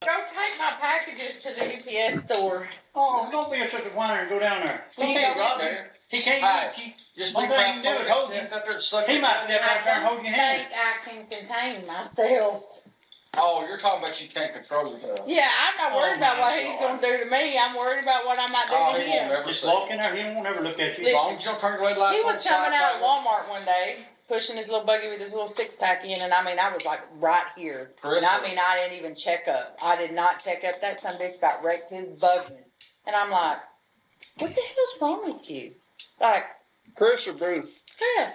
Go take my packages to the UPS store. Oh, don't be such a whiner and go down there. Will you Okay, go Rob. there? He can't. Just one thing he can do is hold you. He might step out there and hold your hand. I think I can contain myself. Oh, you're talking about you can't control yourself. Yeah, I'm not worried about what he's going to do to me. I'm worried about what I might do to He him. won't never Just see. walk in there, he won't never look at you. As long as you don't turn your red lights He on was the coming side out of Walmart one day, pushing his little buggy with his little six-pack in, and I mean, I was like right here. Chris, And I mean, I didn't even check up. I did not check up. That son of a bitch got wrecked his buggy. And I'm like, what the hell's wrong with you? Like, Chris or Bruce? Chris.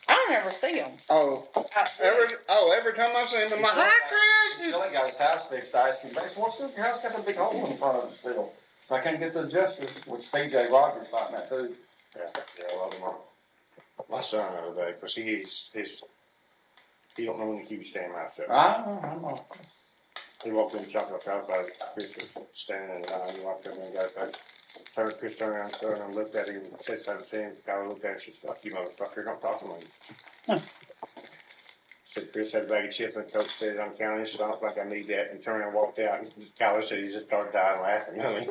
I don't ever see him. Every time I see him, I'm like, hi, Chris. He got his house fixed. I asked him, what's up? Your house got that big hole in front of it still. So I can't get the adjuster, which PJ Rogers fighting that too. Yeah, I love him all. My son the other day, because he don't know when to keep his damn mouth shut. I know. He walked in the chocolate house by Chris was standing in line. He walked in and got that. Chris turned around and looked at him and said something to him. The guy looked at him and said, fuck you, motherfucker, don't talk to me. Said Chris had a bag of chips and Coach said, I'm counting this off like I need that, and turned around and walked out. And Kyler said he just started dying laughing. I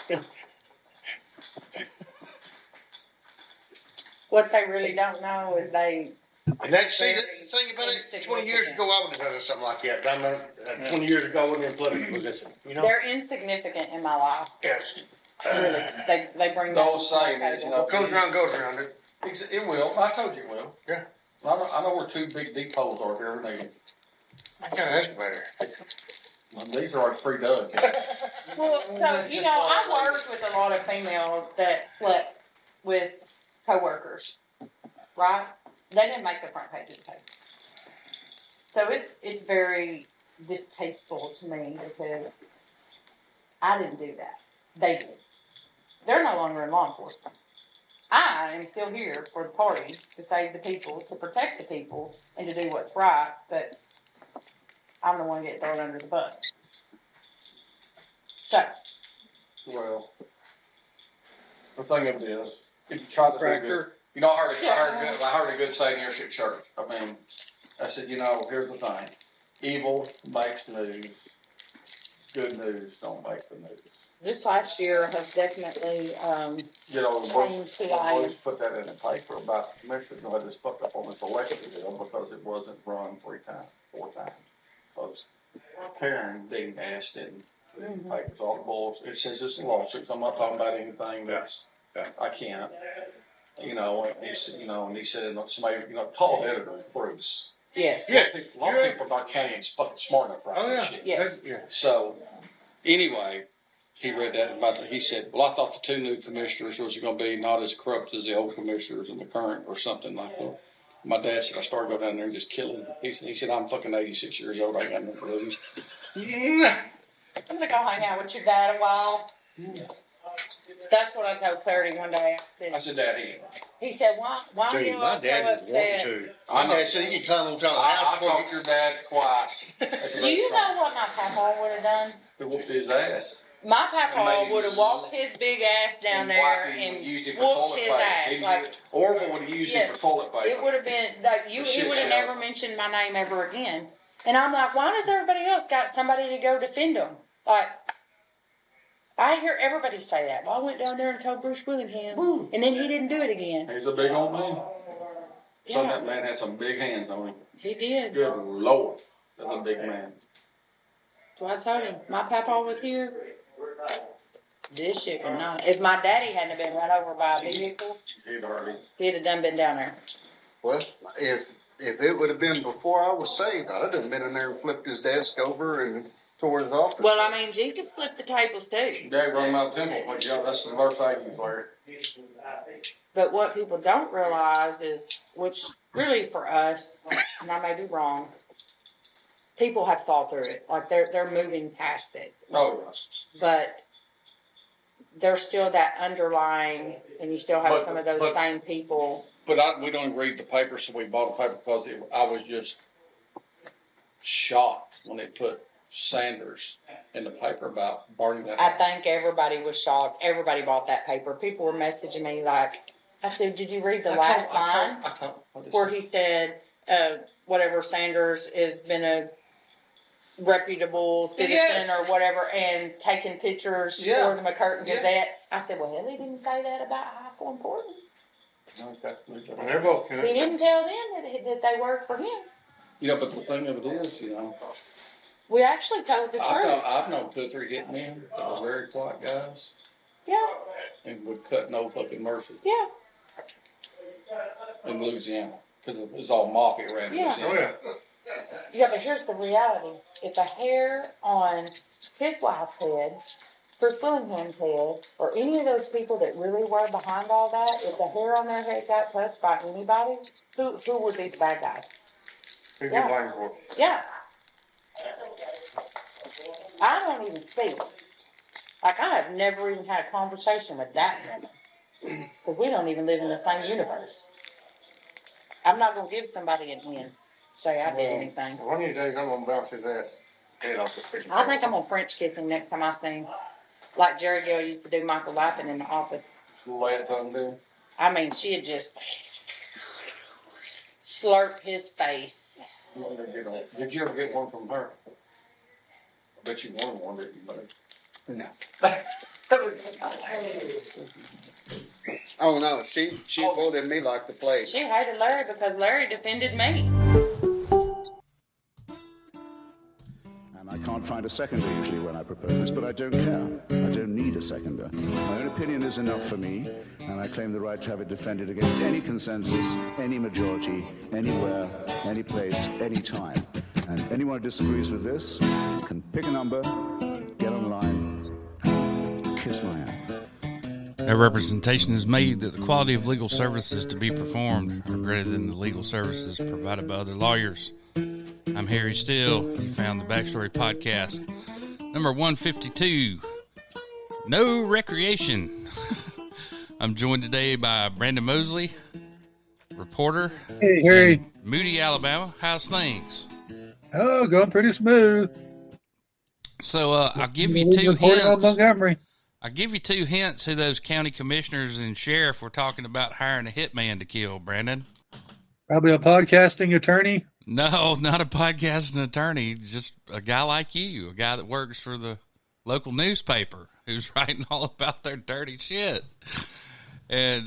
mean, What they really don't know is and that's the thing about it. 20 years ago, I would have done something like that. I know 20 years ago, I wasn't in a political position. You know, they're insignificant in my life. yes. Really, they bring The that old saying is, you know, What goes around goes around. it will. I told you it will. Yeah. I know where two big deep holes are if you ever need them. I got an excavator. Well, these are already pre-dug. Well, so, you know, I worked with a lot of females that slept with coworkers, right? They didn't make the front page of the paper. So it's very distasteful to me because I didn't do that. They did. They're no longer in law enforcement. I am still here for the party to save the people, to protect the people, and to do what's right, but I'm the one getting thrown under the bus. So. Well, the thing of it is, if you try to do good, you know, I heard a good saying here at church. I mean, I said, you know, here's the thing. Evil makes news. Good news don't make the news. This last year has definitely You know, changed who I am. put that in the paper about the commissioners who had this fucked up on this election deal because it wasn't run 4 times. Because Karen deemed asked in the papers, all the bulls. It says it's a lawsuit, so I'm not talking about anything that's, I can't. You know, and he said, somebody, tall editor, Bruce. Yes. Yeah, a lot of people in our county ain't fucking smart enough right now. Yes. So, anyway, he read that he said, well, I thought the 2 new commissioners was going to be not as corrupt as the old commissioners in the current or something like that. My dad said, I started going down there and just killing him. He said, I'm fucking 86 years old. I ain't got no blues. I'm going to go hang out with your dad a while. That's what I told Clarity one day. I said, Dad, he said, why are you all so upset? My dad said you can climb on top of the house. I talked to your dad twice. Do you know what my papa would have done? He whooped his ass. My papa would have walked his big ass down there and whooped his ass. Like, Orville would have used it for toilet paper. It would have been, like, he would have never mentioned my name ever again. And I'm like, why does everybody else got somebody to go defend them? Like, I hear everybody say that. Well, I went down there and told Bruce Willingham, and then he didn't do it again. He's a big old man. Yeah. So that man had some big hands on him. He did. Good Lord. That's a big man. So I told him, my papa was here. This shit could not. If my daddy hadn't been run over by a vehicle, he'd have done been down there. Well, if it would have been before I was saved, I'd have done been in there and flipped his desk over and tore his office. Well, I mean, Jesus flipped the tables too. Dad run him out of the temple. Like, yeah, that's the first thing he's wearing. But what people don't realize is, which really for us, and I may be wrong, people have saw through it. Like they're moving past it. Oh, yes. But there's still that underlying, and you still have some of those same people. But we don't read the paper, so we bought a paper because I was just shocked when they put Sanders in the paper about burning that. I think everybody was shocked. Everybody bought that paper. People were messaging me like, I said, did you read the last line? Where he said, whatever Sanders has been reputable citizen or whatever, and taking pictures for the McCurtain Gazette. I said, well, he didn't say that about high for important. And they're both He didn't tell them that they worked for him. Yeah, but the thing of it is, We actually told the truth. I've known 2 or 3 hitmen that were very quiet guys. Yeah. And would cut no fucking mercy. Yeah. In Louisiana. Because it was all mafia around Louisiana. Oh, yeah. Yeah, but here's the reality. If the hair on his wife's head, Chris Willingham's head, or any of those people that really were behind all that, if the hair on their head got touched by anybody, who would be the bad guy? Who'd you blame for? Yeah. I don't even speak. Like, I have never even had a conversation with that woman. Because we don't even live in the same universe. I'm not going to give somebody an in. Say I did anything. One of these days I'm gonna bounce his ass head off the freaking I think I'm gonna French kiss him next time I see him. Like Jerry Gill used to do Michael Lappin in The Office. Lay it tongue down. I mean, she'd just slurp his face. Did you ever get one from her? I bet you wanted one, didn't you? No. Oh no, she pulled at me like the plague. She hated Larry because Larry defended me. And I can't find a seconder usually when I propose, but I don't care. I don't need a seconder. My own opinion is enough for me, and I claim the right to have it defended against any consensus, any majority, anywhere, any place, any time. And anyone who disagrees with this can pick a number, get online, kiss my ass. A representation is made that the quality of legal services to be performed are greater than the legal services provided by other lawyers. I'm Harry Steele. You found the Backstory Podcast, number 152. No recreation. I'm joined today by Brandon Mosley, reporter. Hey, Harry. In Moody, Alabama. How's things? Oh, going pretty smooth. So I'll give you 2 Reporting on hints. Montgomery. I'll give you 2 hints who those county commissioners and sheriff were talking about hiring a hitman to kill, Brandon. Probably a podcasting attorney. No, not a podcasting attorney. Just a guy like you, a guy that works for the local newspaper who's writing all about their dirty shit. And,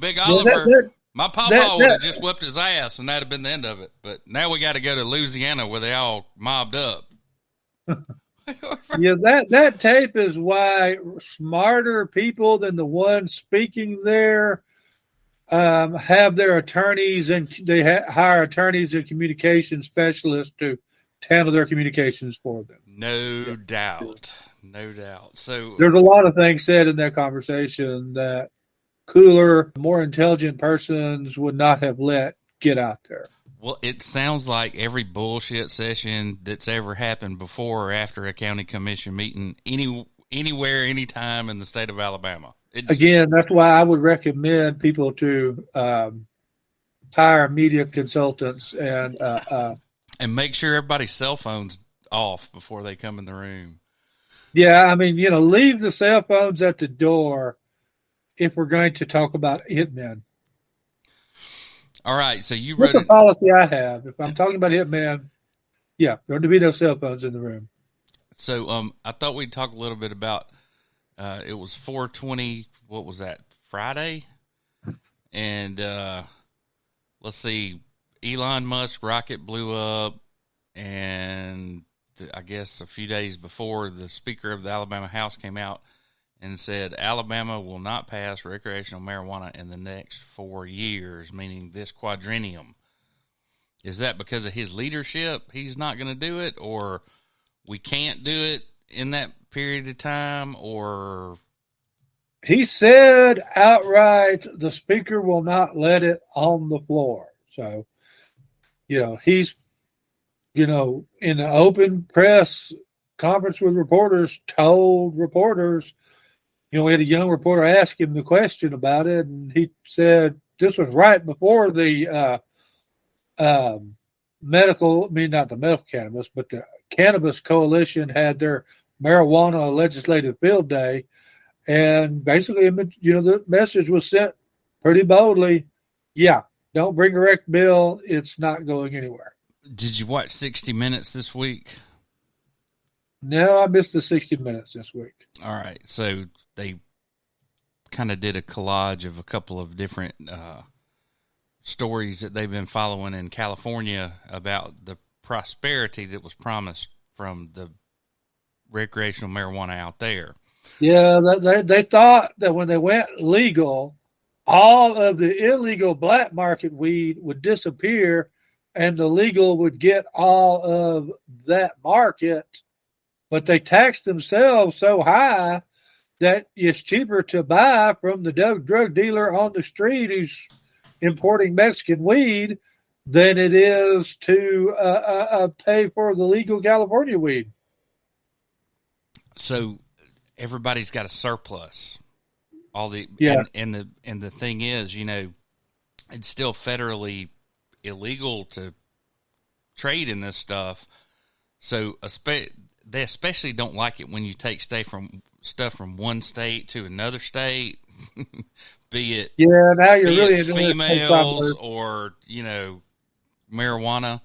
Big Oliver, my papa would have just whipped his ass and that'd have been the end of it. But now we got to go to Louisiana where they all mobbed up. Yeah, that tape is why smarter people than the ones speaking there have their attorneys, and they hire attorneys and communication specialists to handle their communications for them. No doubt. So there's a lot of things said in that conversation that cooler, more intelligent persons would not have let get out there. Well, it sounds like every bullshit session that's ever happened before or after a county commission meeting, anywhere, anytime in the state of Alabama. Again, that's why I would recommend people to hire media consultants and make sure everybody's cell phone's off before they come in the room. Yeah, I mean, leave the cell phones at the door if we're going to talk about hitmen. All right, so you wrote wrote the policy I have. If I'm talking about hitman, yeah, there ought to be no cell phones in the room. So I thought we'd talk a little bit about it was 420, what was that, Friday? And let's see, Elon Musk rocket blew up, and I guess a few days before, the Speaker of the Alabama House came out and said Alabama will not pass recreational marijuana in the next 4 years, meaning this quadrennium. Is that because of his leadership he's not going to do it, or we can't do it in that period of time, or... He said outright the Speaker will not let it on the floor. So, he's, in an open press conference with reporters, told reporters, we had a young reporter ask him the question about it, and he said this was right before the not the medical cannabis, but the Cannabis Coalition had their marijuana legislative field day, and basically, the message was sent pretty boldly, yeah, don't bring a rec bill, it's not going anywhere. Did you watch 60 Minutes this week? No, I missed the 60 Minutes this week. All right. So they kind of did a collage of a couple of different stories that they've been following in California about the prosperity that was promised from the recreational marijuana out there. Yeah, they thought that when they went legal, all of the illegal black market weed would disappear and the legal would get all of that market. But they taxed themselves so high that it's cheaper to buy from the drug dealer on the street who's importing Mexican weed than it is to pay for the legal California weed. So everybody's got a surplus. All the and the thing is, you know, it's still federally illegal to trade in this stuff. So they especially don't like it when you take stuff from one state to another state, be it now you're really it females or, you know, marijuana.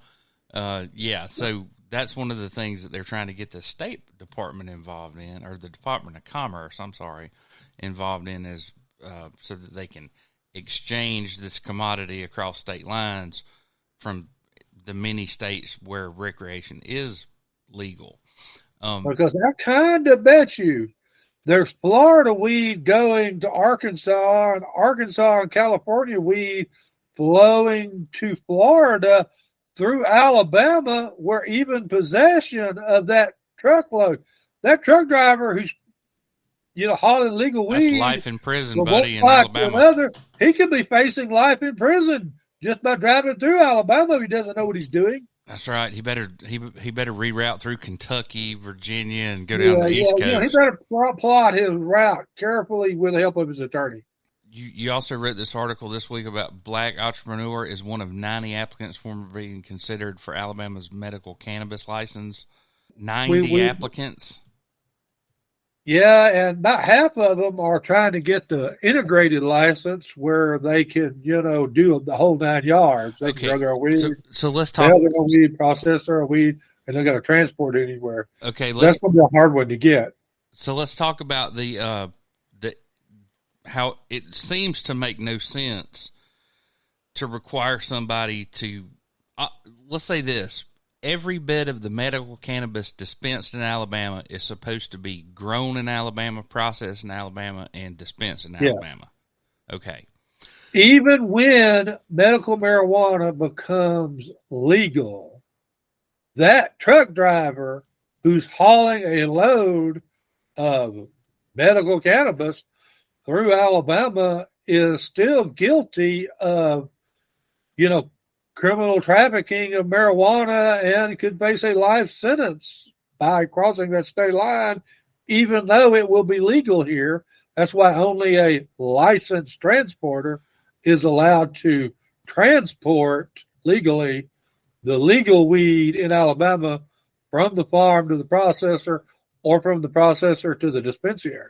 So that's one of the things that they're trying to get the State Department involved in, or the Department of Commerce, involved in, is so that they can exchange this commodity across state lines from the many states where recreation is legal. Because I kind of bet you there's Florida weed going to Arkansas, and Arkansas and California weed flowing to Florida through Alabama, where even possession of that truckload, that truck driver who's, you know, hauling legal weed, that's life in prison, buddy, in Alabama. He could be facing life in prison just by driving through Alabama if he doesn't know what he's doing. That's right. He better reroute through Kentucky, Virginia, and go down the East Coast. He better plot his route carefully with the help of his attorney. You also read this article this week about black entrepreneur is one of 90 applicants for being considered for Alabama's medical cannabis license. 90 applicants. Yeah, and about half of them are trying to get the integrated license where they can, you know, do the whole 9 yards. They can grow their weed. So let's talk. They're a weed processor, a weed, and they're going to transport it anywhere. Okay, that's going to be a hard one to get. So let's talk about the how it seems to make no sense to require somebody to. Let's say this. Every bit of the medical cannabis dispensed in Alabama is supposed to be grown in Alabama, processed in Alabama, and dispensed in Alabama. Okay. Even when medical marijuana becomes legal, that truck driver who's hauling a load of medical cannabis through Alabama is still guilty of, you know, criminal trafficking of marijuana and could face a life sentence by crossing that state line, even though it will be legal here. That's why only a licensed transporter is allowed to transport legally the legal weed in Alabama from the farm to the processor or from the processor to the dispensary.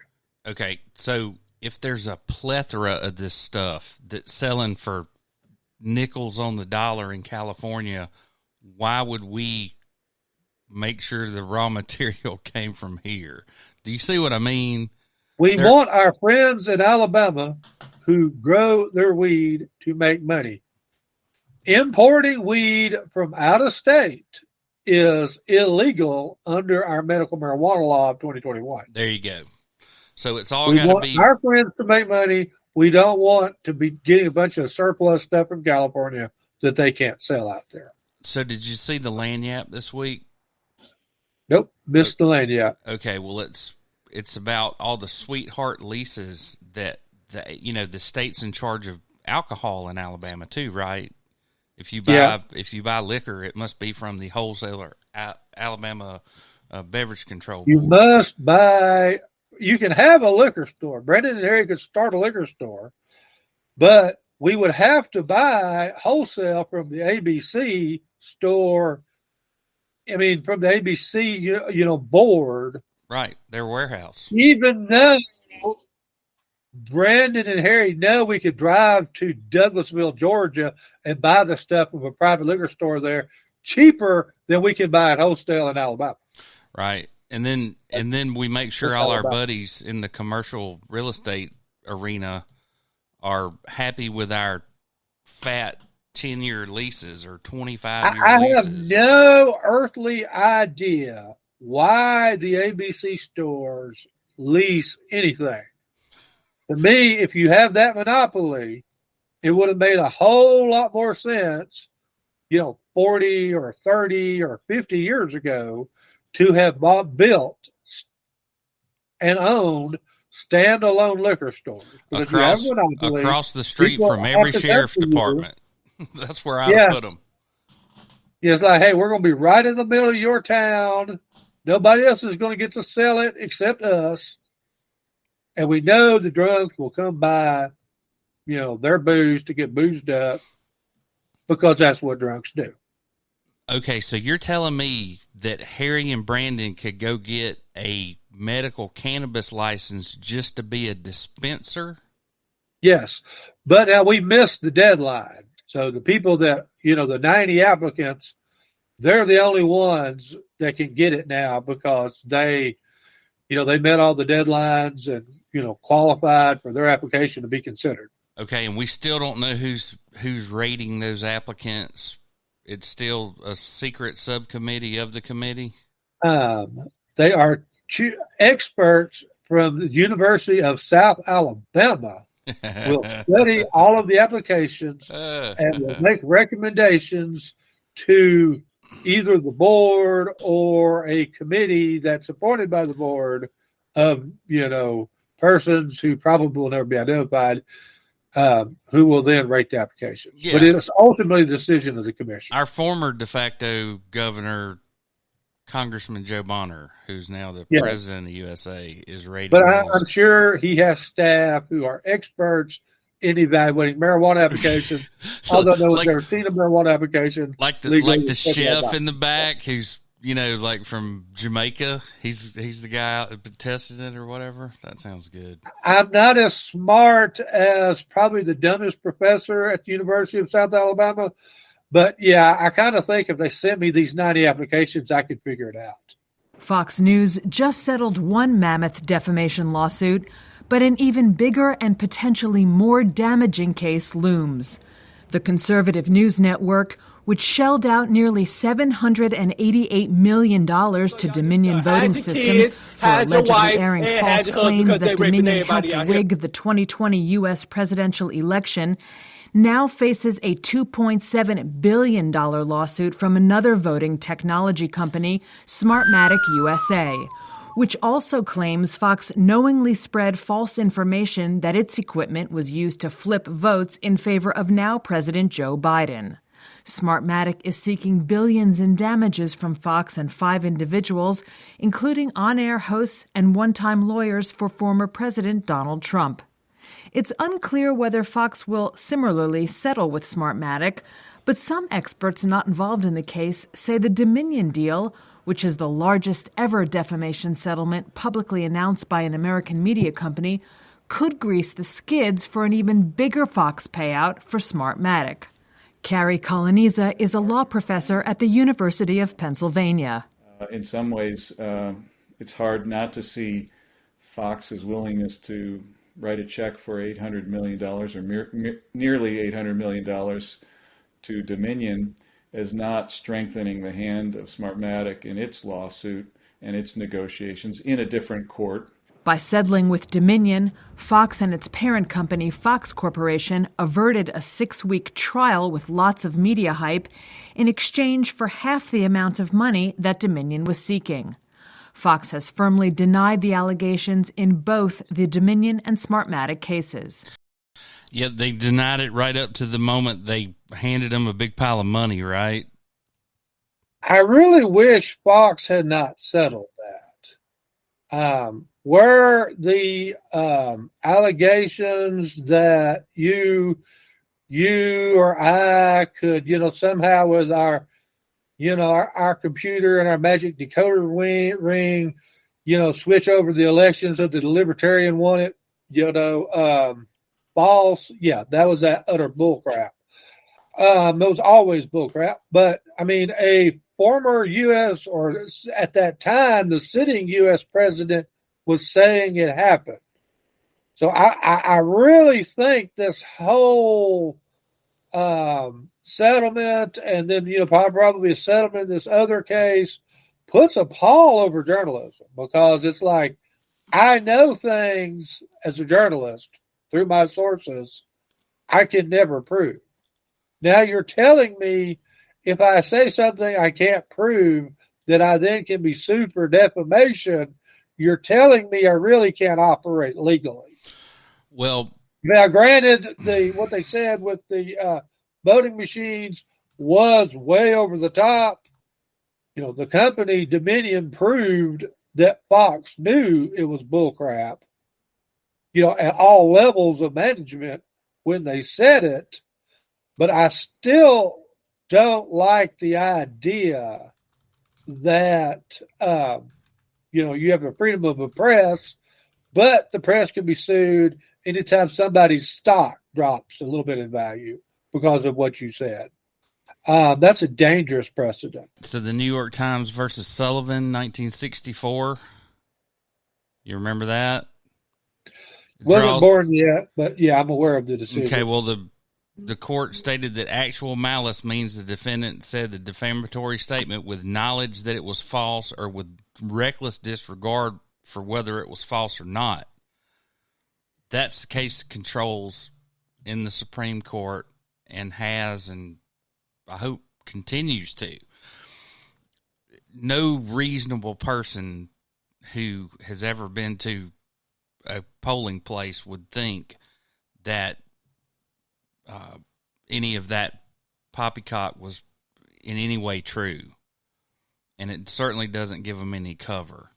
Okay, so if there's a plethora of this stuff that's selling for nickels on the dollar in California, why would we make sure the raw material came from here? Do you see what I mean? We want our friends in Alabama who grow their weed to make money. Importing weed from out of state is illegal under our medical marijuana law of 2021. There you go. So it's all got to be our friends to make money. We don't want to be getting a bunch of surplus stuff from California that they can't sell out there. So did you see the lanyard this week? Nope, missed the lanyard. Okay, well it's about all the sweetheart leases that the state's in charge of alcohol in Alabama too, right? If you buy liquor, it must be from the wholesaler, Alabama Beverage Control Board. You must buy. You can have a liquor store. Brendan and Harry could start a liquor store, but we would have to buy wholesale from the ABC store. I mean, from the ABC, board. Right, their warehouse. Even though Brandon and Harry know we could drive to Douglasville, Georgia, and buy the stuff from a private liquor store there cheaper than we can buy at wholesale in Alabama. Right. And then we make sure all our buddies in the commercial real estate arena are happy with our fat 10-year leases or 25-year leases. I have no earthly idea why the ABC stores lease anything. To me, if you have that monopoly, it would have made a whole lot more sense, 40 or 30 or 50 years ago, to have built and owned standalone liquor stores. Across the street from every sheriff's department. That's where I would put them. Yeah, it's like, hey, we're going to be right in the middle of your town. Nobody else is going to get to sell it except us. And we know the drunks will come by, their booze to get boozed up because that's what drunks do. Okay, so you're telling me that Harry and Brandon could go get a medical cannabis license just to be a dispenser? Yes, but now we missed the deadline. So the people that, the 90 applicants, they're the only ones that can get it now because they met all the deadlines and, qualified for their application to be considered. Okay, and we still don't know who's rating those applicants. It's still a secret subcommittee of the committee? They are experts from the University of South Alabama will study all of the applications and will make recommendations to either the board or a committee that's appointed by the board of, persons who probably will never be identified, who will then rate the applications. Yeah. But it's ultimately the decision of the commission. Our former de facto governor, Congressman Joe Bonner, who's now the president of the USA, is rating. But I'm sure he has staff who are experts in evaluating marijuana applications. Although no one's ever seen a marijuana application. Like the chef in the back who's, like from Jamaica. He's the guy out that tested it or whatever. That sounds good. I'm not as smart as probably the dumbest professor at the University of South Alabama. But, yeah, I kind of think if they sent me these 90 applications, I could figure it out. Fox News just settled one mammoth defamation lawsuit, but an even bigger and potentially more damaging case looms. The conservative news network, which shelled out nearly $788 million to Dominion Voting Systems for allegedly airing false claims that Dominion helped rig the 2020 U.S. presidential election, now faces a $2.7 billion lawsuit from another voting technology company, Smartmatic USA, which also claims Fox knowingly spread false information that its equipment was used to flip votes in favor of now President Joe Biden. Smartmatic is seeking billions in damages from Fox and 5 individuals, including on-air hosts and one-time lawyers for former President Donald Trump. It's unclear whether Fox will similarly settle with Smartmatic, but some experts not involved in the case say the Dominion deal, which is the largest ever defamation settlement publicly announced by an American media company, could grease the skids for an even bigger Fox payout for Smartmatic. Carrie Coloniza is a law professor at the University of Pennsylvania. In some ways, it's hard not to see Fox's willingness to write a check for $800 million or nearly $800 million to Dominion as not strengthening the hand of Smartmatic in its lawsuit and its negotiations in a different court. By settling with Dominion, Fox and its parent company, Fox Corporation, averted a 6-week trial with lots of media hype in exchange for half the amount of money that Dominion was seeking. Fox has firmly denied the allegations in both the Dominion and Smartmatic cases. Yeah, they denied it right up to the moment they handed them a big pile of money, right? I really wish Fox had not settled that. Were the allegations that you or I could, somehow with our computer and our magic decoder ring, switch over the elections of the Libertarian wanted, false. Yeah, that was that utter bullcrap. It was always bullcrap. But, a former U.S. or at that time, the sitting U.S. president was saying it happened. So I really think this whole settlement and then, probably a settlement in this other case puts a pall over journalism, because it's like, I know things as a journalist through my sources I can never prove. Now you're telling me if I say something I can't prove that I then can be sued for defamation. You're telling me I really can't operate legally. Well, now granted, what they said with the voting machines was way over the top. The company Dominion proved that Fox knew it was bullcrap, at all levels of management when they said it. But I still don't like the idea that, you have a freedom of the press, but the press can be sued anytime somebody's stock drops a little bit in value because of what you said. That's a dangerous precedent. So the New York Times versus Sullivan, 1964. You remember that? Wasn't born yet, but yeah, I'm aware of the decision. Okay, well, the court stated that actual malice means the defendant said the defamatory statement with knowledge that it was false or with reckless disregard for whether it was false or not. That's the case controls in the Supreme Court and has, and I hope continues to. No reasonable person who has ever been to a polling place would think that any of that poppycock was in any way true. And it certainly doesn't give them any cover.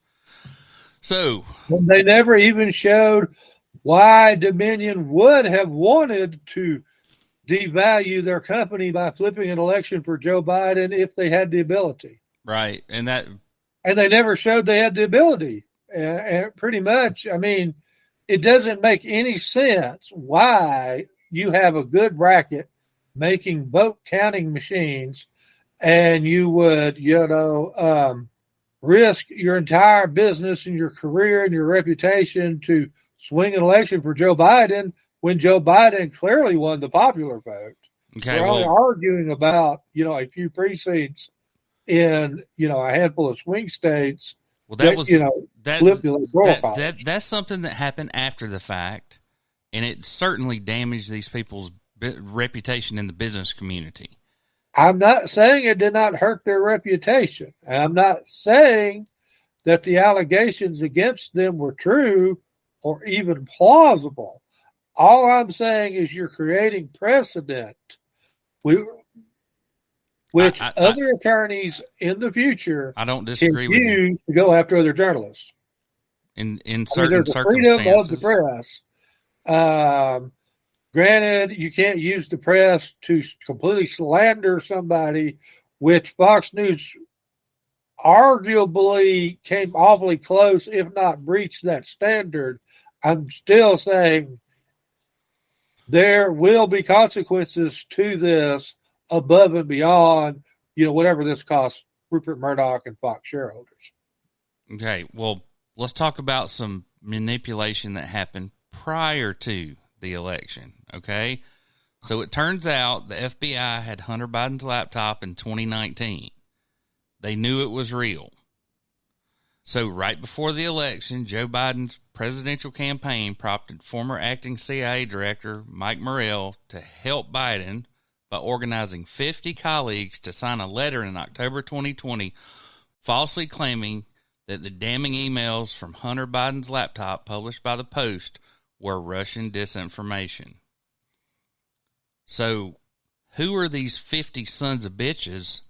So they never even showed why Dominion would have wanted to devalue their company by flipping an election for Joe Biden if they had the ability. Right. And they never showed they had the ability. And pretty much, it doesn't make any sense why you have a good racket making vote counting machines and you would, risk your entire business and your career and your reputation to swing an election for Joe Biden when Joe Biden clearly won the popular vote. Okay, We're only arguing about, a few precincts in, a handful of swing states. Well, that's something that happened after the fact, and it certainly damaged these people's reputation in the business community. I'm not saying it did not hurt their reputation. I'm not saying that the allegations against them were true or even plausible. All I'm saying is you're creating precedent, which other attorneys in the future I don't disagree can use to go after other journalists. In certain circumstances. Freedom of the press. Granted, you can't use the press to completely slander somebody, which Fox News arguably came awfully close, if not breached that standard. I'm still saying there will be consequences to this above and beyond, whatever this costs Rupert Murdoch and Fox shareholders. Okay, well, let's talk about some manipulation that happened prior to the election, okay? So it turns out the FBI had Hunter Biden's laptop in 2019. They knew it was real. So right before the election, Joe Biden's presidential campaign prompted former acting CIA director Mike Morrell to help Biden by organizing 50 colleagues to sign a letter in October 2020 falsely claiming that the damning emails from Hunter Biden's laptop published by the Post were Russian disinformation. So who are these 50 sons of bitches,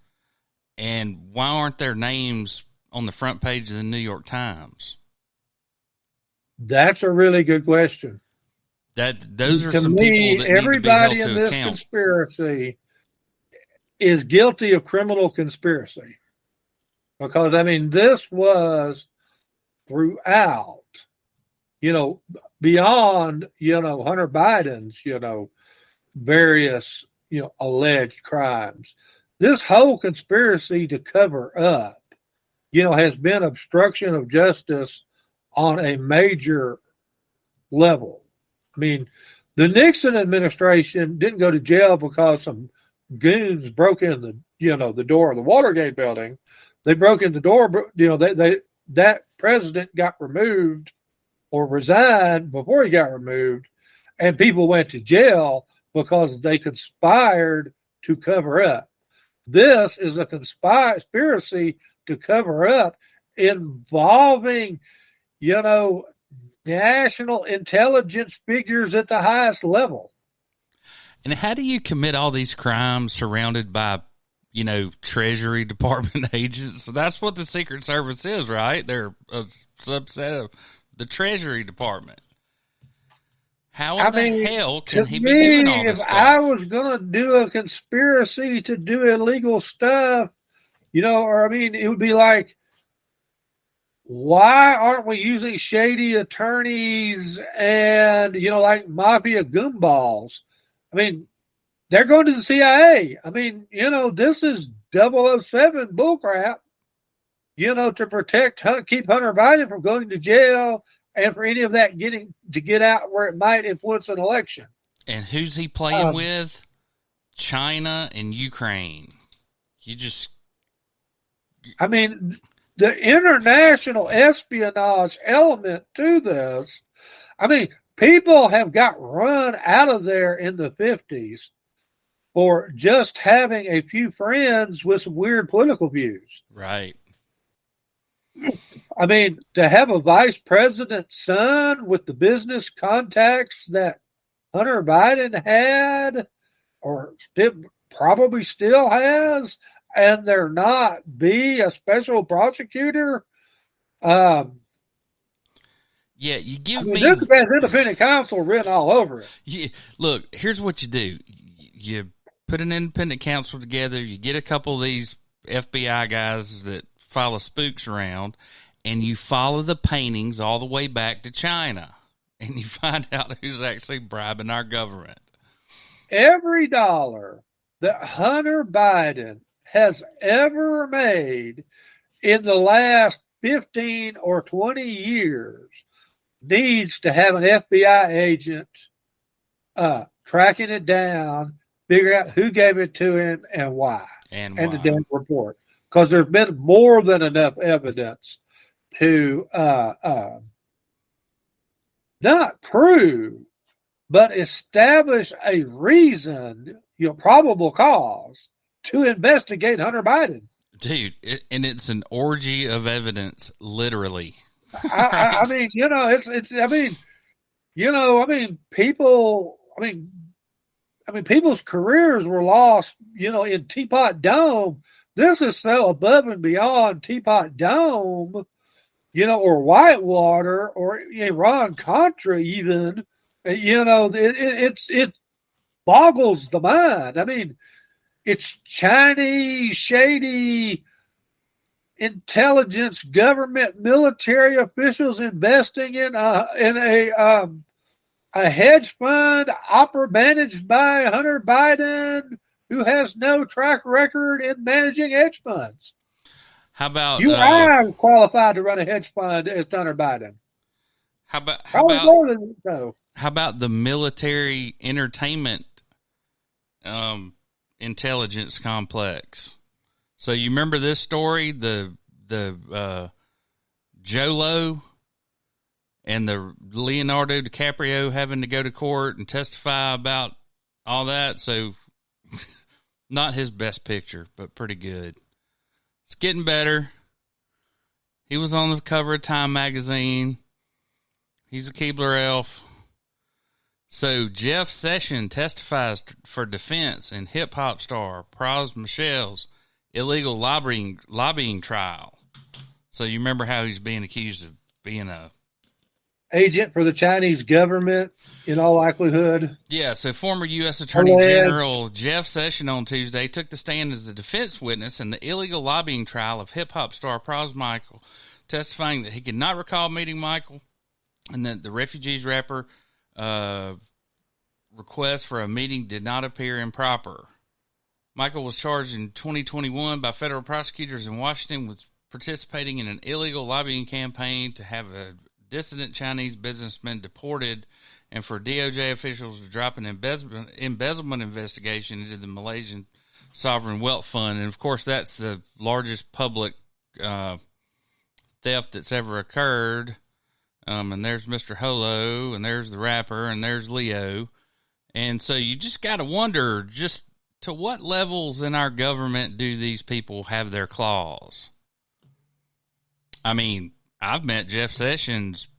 and why aren't their names on the front page of the New York Times? That's a really good question. Those are some people that everybody need to be held in to this account. Conspiracy is guilty of criminal conspiracy, because this was throughout, beyond Hunter Biden's various alleged crimes. this whole conspiracy to cover up, has been obstruction of justice on a major level. I mean, the Nixon administration didn't go to jail because some goons broke in the door of the Watergate building. They broke in the door. That president got removed or resigned before he got removed, and people went to jail because they conspired to cover up. This is a conspiracy to cover up involving, national intelligence figures at the highest level. And how do you commit all these crimes surrounded by, Treasury Department agents? So that's what the Secret Service is, right? They're a subset of the Treasury Department. How in the hell can he be doing all this stuff? If stuff? I was going to do a conspiracy to do illegal stuff, it would be like, why aren't we using shady attorneys and, like mafia goomballs? I mean, they're going to the CIA. I mean, this is 007 bullcrap, to keep Hunter Biden from going to jail and for any of that get out where it might influence an election. And who's he playing with? China and Ukraine. The international espionage element to this, people have got run out of there in the 50s for just having a few friends with some weird political views. Right. To have a vice president's son with the business contacts that Hunter Biden had, or probably still has, and there not be a special prosecutor. Yeah, you give me. This has independent counsel written all over it. Yeah, look, here's what you do: you put an independent counsel together. You get a couple of these FBI guys that follow spooks around, and you follow the paintings all the way back to China, and you find out who's actually bribing our government. Every dollar that Hunter Biden has ever made in the last 15 or 20 years needs to have an FBI agent tracking it down, figure out who gave it to him and why. And the damn report. Because there's been more than enough evidence to not prove, but establish a reason, probable cause to investigate Hunter Biden. Dude, and it's an orgy of evidence, literally. People's careers were lost, in Teapot Dome. This is so above and beyond Teapot Dome, or Whitewater, or Iran Contra even. It boggles the mind. It's Chinese, shady intelligence, government, military officials investing in a hedge fund managed by Hunter Biden, who has no track record in managing hedge funds. How about I was qualified to run a hedge fund as Hunter Biden? How about the military entertainment intelligence complex? So you remember this story, the Jho Low and the Leonardo DiCaprio having to go to court and testify about all that. So not his best picture, but pretty good. It's getting better. He was on the cover of Time magazine. He's a Keebler elf. So Jeff Sessions testifies for defense in hip-hop star Pras Michelle's illegal lobbying trial. So you remember how he's being accused of being a agent for the Chinese government, in all likelihood. Yeah, so former U.S. Attorney General Jeff Sessions on Tuesday took the stand as a defense witness in the illegal lobbying trial of hip-hop star Pras Michael, testifying that he could not recall meeting Michael and that the Refugees rapper request for a meeting did not appear improper. Michael was charged in 2021 by federal prosecutors in Washington with participating in an illegal lobbying campaign to have a dissident Chinese businessman deported and for DOJ officials to drop an embezzlement investigation into the Malaysian Sovereign Wealth Fund. And, of course, that's the largest public theft that's ever occurred. And there's Mr. Jho Low, and there's the rapper, and there's Leo. And so you just got to wonder just to what levels in our government do these people have their claws? I mean, I've met Jeff Sessions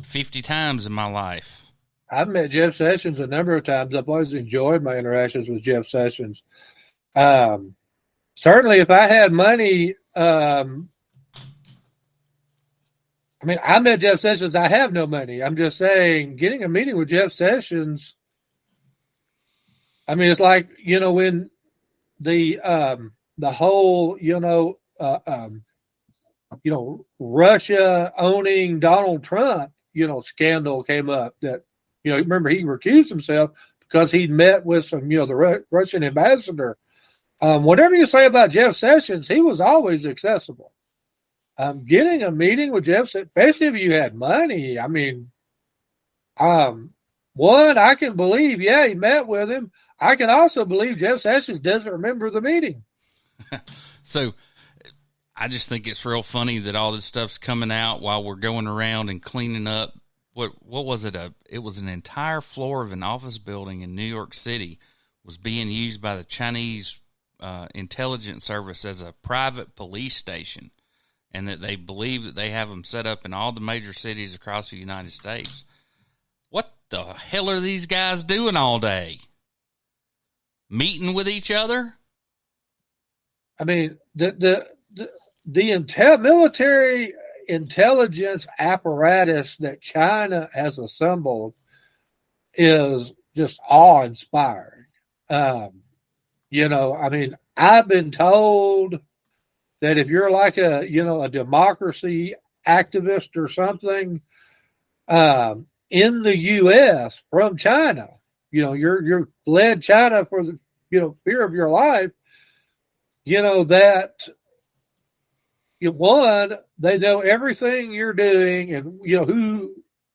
50 times in my life. I've met Jeff Sessions a number of times. I've always enjoyed my interactions with Jeff Sessions. Certainly, if I had money, I mean, I met Jeff Sessions. I have no money. I'm just saying, getting a meeting with Jeff Sessions. I mean, it's like, you know, when the whole, Russia owning Donald Trump, scandal came up that, remember he recused himself because he'd met with some, the Russian ambassador. Whatever you say about Jeff Sessions, he was always accessible. Getting a meeting with Jeff, especially if you had money, I mean, one, I can believe, he met with him. I can also believe Jeff Sessions doesn't remember the meeting. So I just think it's real funny that all this stuff's coming out while we're going around and cleaning up. What was it? It was an entire floor of an office building in New York City was being used by the Chinese intelligence service as a private police station, and that they believe that they have them set up in all the major cities across the United States. What the hell are these guys doing all day? Meeting with each other? I mean, the military intelligence apparatus that China has assembled is just awe-inspiring. I mean, I've been told that if you're like a democracy activist or something in the U.S. from China, you're led China for the fear of your life. That one, they know everything you're doing, and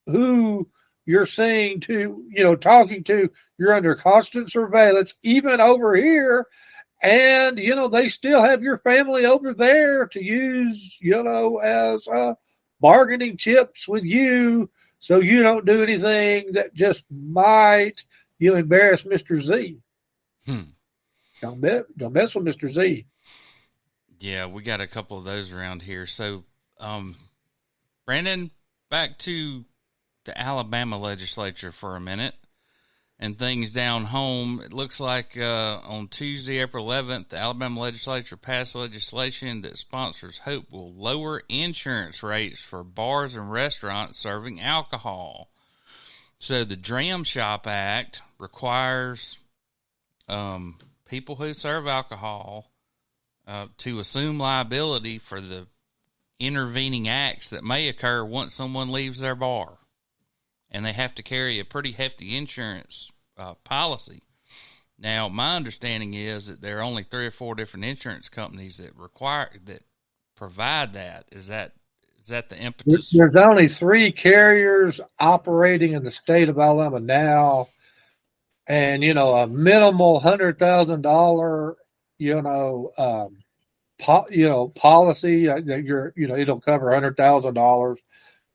who you're seeing to, talking to. You're under constant surveillance, even over here. And, they still have your family over there to use, as bargaining chips with you, so you don't do anything that just might, embarrass Mr. Z. Don't mess with Mr. Z. Yeah, we got a couple of those around here. So, Brandon, back to the Alabama legislature for a minute and things down home. It looks like on Tuesday, April 11th, the Alabama legislature passed legislation that sponsors hope will lower insurance rates for bars and restaurants serving alcohol. So the Dram Shop Act requires people who serve alcohol to assume liability for the intervening acts that may occur once someone leaves their bar. And they have to carry a pretty hefty insurance policy. Now, my understanding is that there are only 3 or 4 different insurance companies that provide that. Is that the impetus? There's only 3 carriers operating in the state of Alabama now, and a minimal $100,000 policy that it'll cover $100,000.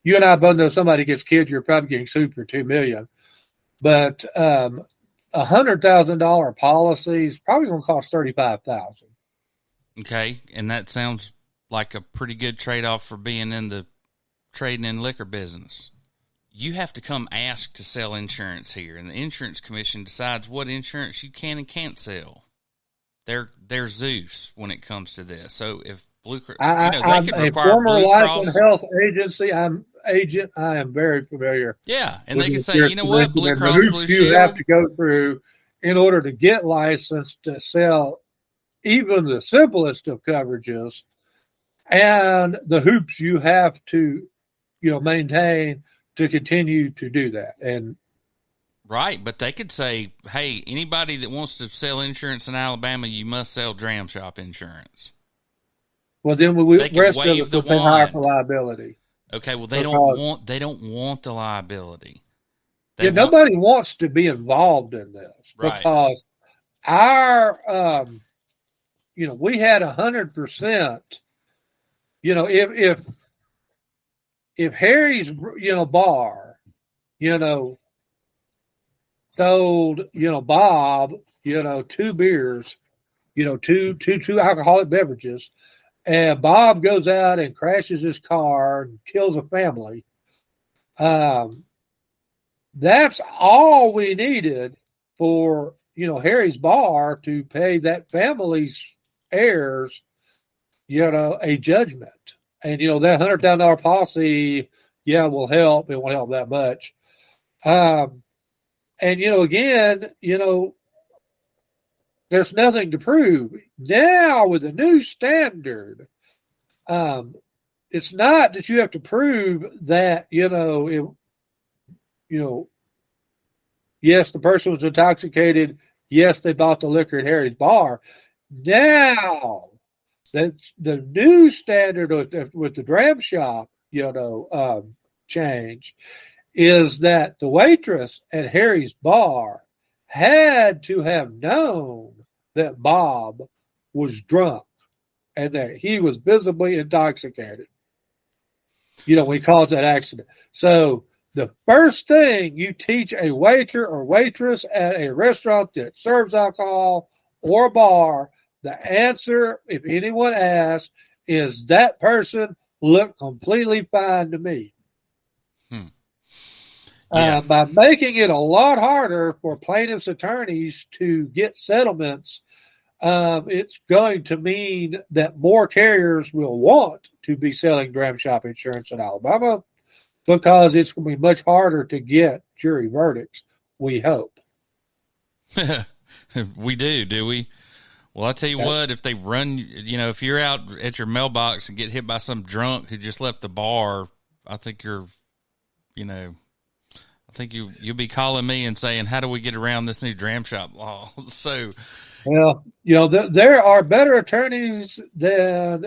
You and I both know somebody gets killed, you're probably getting sued for $2 million. But $100,000 policy is probably going to cost $35,000. Okay, and that sounds like a pretty good trade-off for being in the trading in liquor business. You have to come ask to sell insurance here, and the insurance commission decides what insurance you can and can't sell. They're Zeus when it comes to this. So if Blue Cross, they could require former Blue life Cross and health agency. I am very familiar. Yeah, and they can say, you know what, Blue Cross Blue You Shield. have to go through in order to get licensed to sell even the simplest of coverages, and the hoops you have to, maintain to continue to do that. And Right, but they could say, hey, anybody that wants to sell insurance in Alabama, you must sell Dram Shop insurance. Well, then They can rest of waive it the would they hire wand. for liability. Okay, well they Because- don't want the liability. Nobody wants to be involved in this Right. because our we had 100%. If Harry's bar sold Bob two beers, two alcoholic beverages, and Bob goes out and crashes his car and kills a family. That's all we needed for Harry's bar to pay that family's heirs a judgment. And that $100,000 policy will help. It won't help that much. And again, there's nothing to prove now with a new standard. It's not that you have to prove that yes, the person was intoxicated. Yes, they bought the liquor at Harry's bar. Now, that's the new standard with the Dram Shop, change is that the waitress at Harry's bar had to have known that Bob was drunk and that he was visibly intoxicated. When he caused that accident. So the first thing you teach a waiter or waitress at a restaurant that serves alcohol or a bar, the answer, if anyone asks, is that person looked completely fine to me. Yeah. By making it a lot harder for plaintiffs' attorneys to get settlements, it's going to mean that more carriers will want to be selling Dram Shop insurance in Alabama because it's going to be much harder to get jury verdicts, we hope. We do we? Well, I'll tell you what, if they run, if you're out at your mailbox and get hit by some drunk who just left the bar, I think you'll be calling me and saying, how do we get around this new Dram Shop law? So, well, there are better attorneys than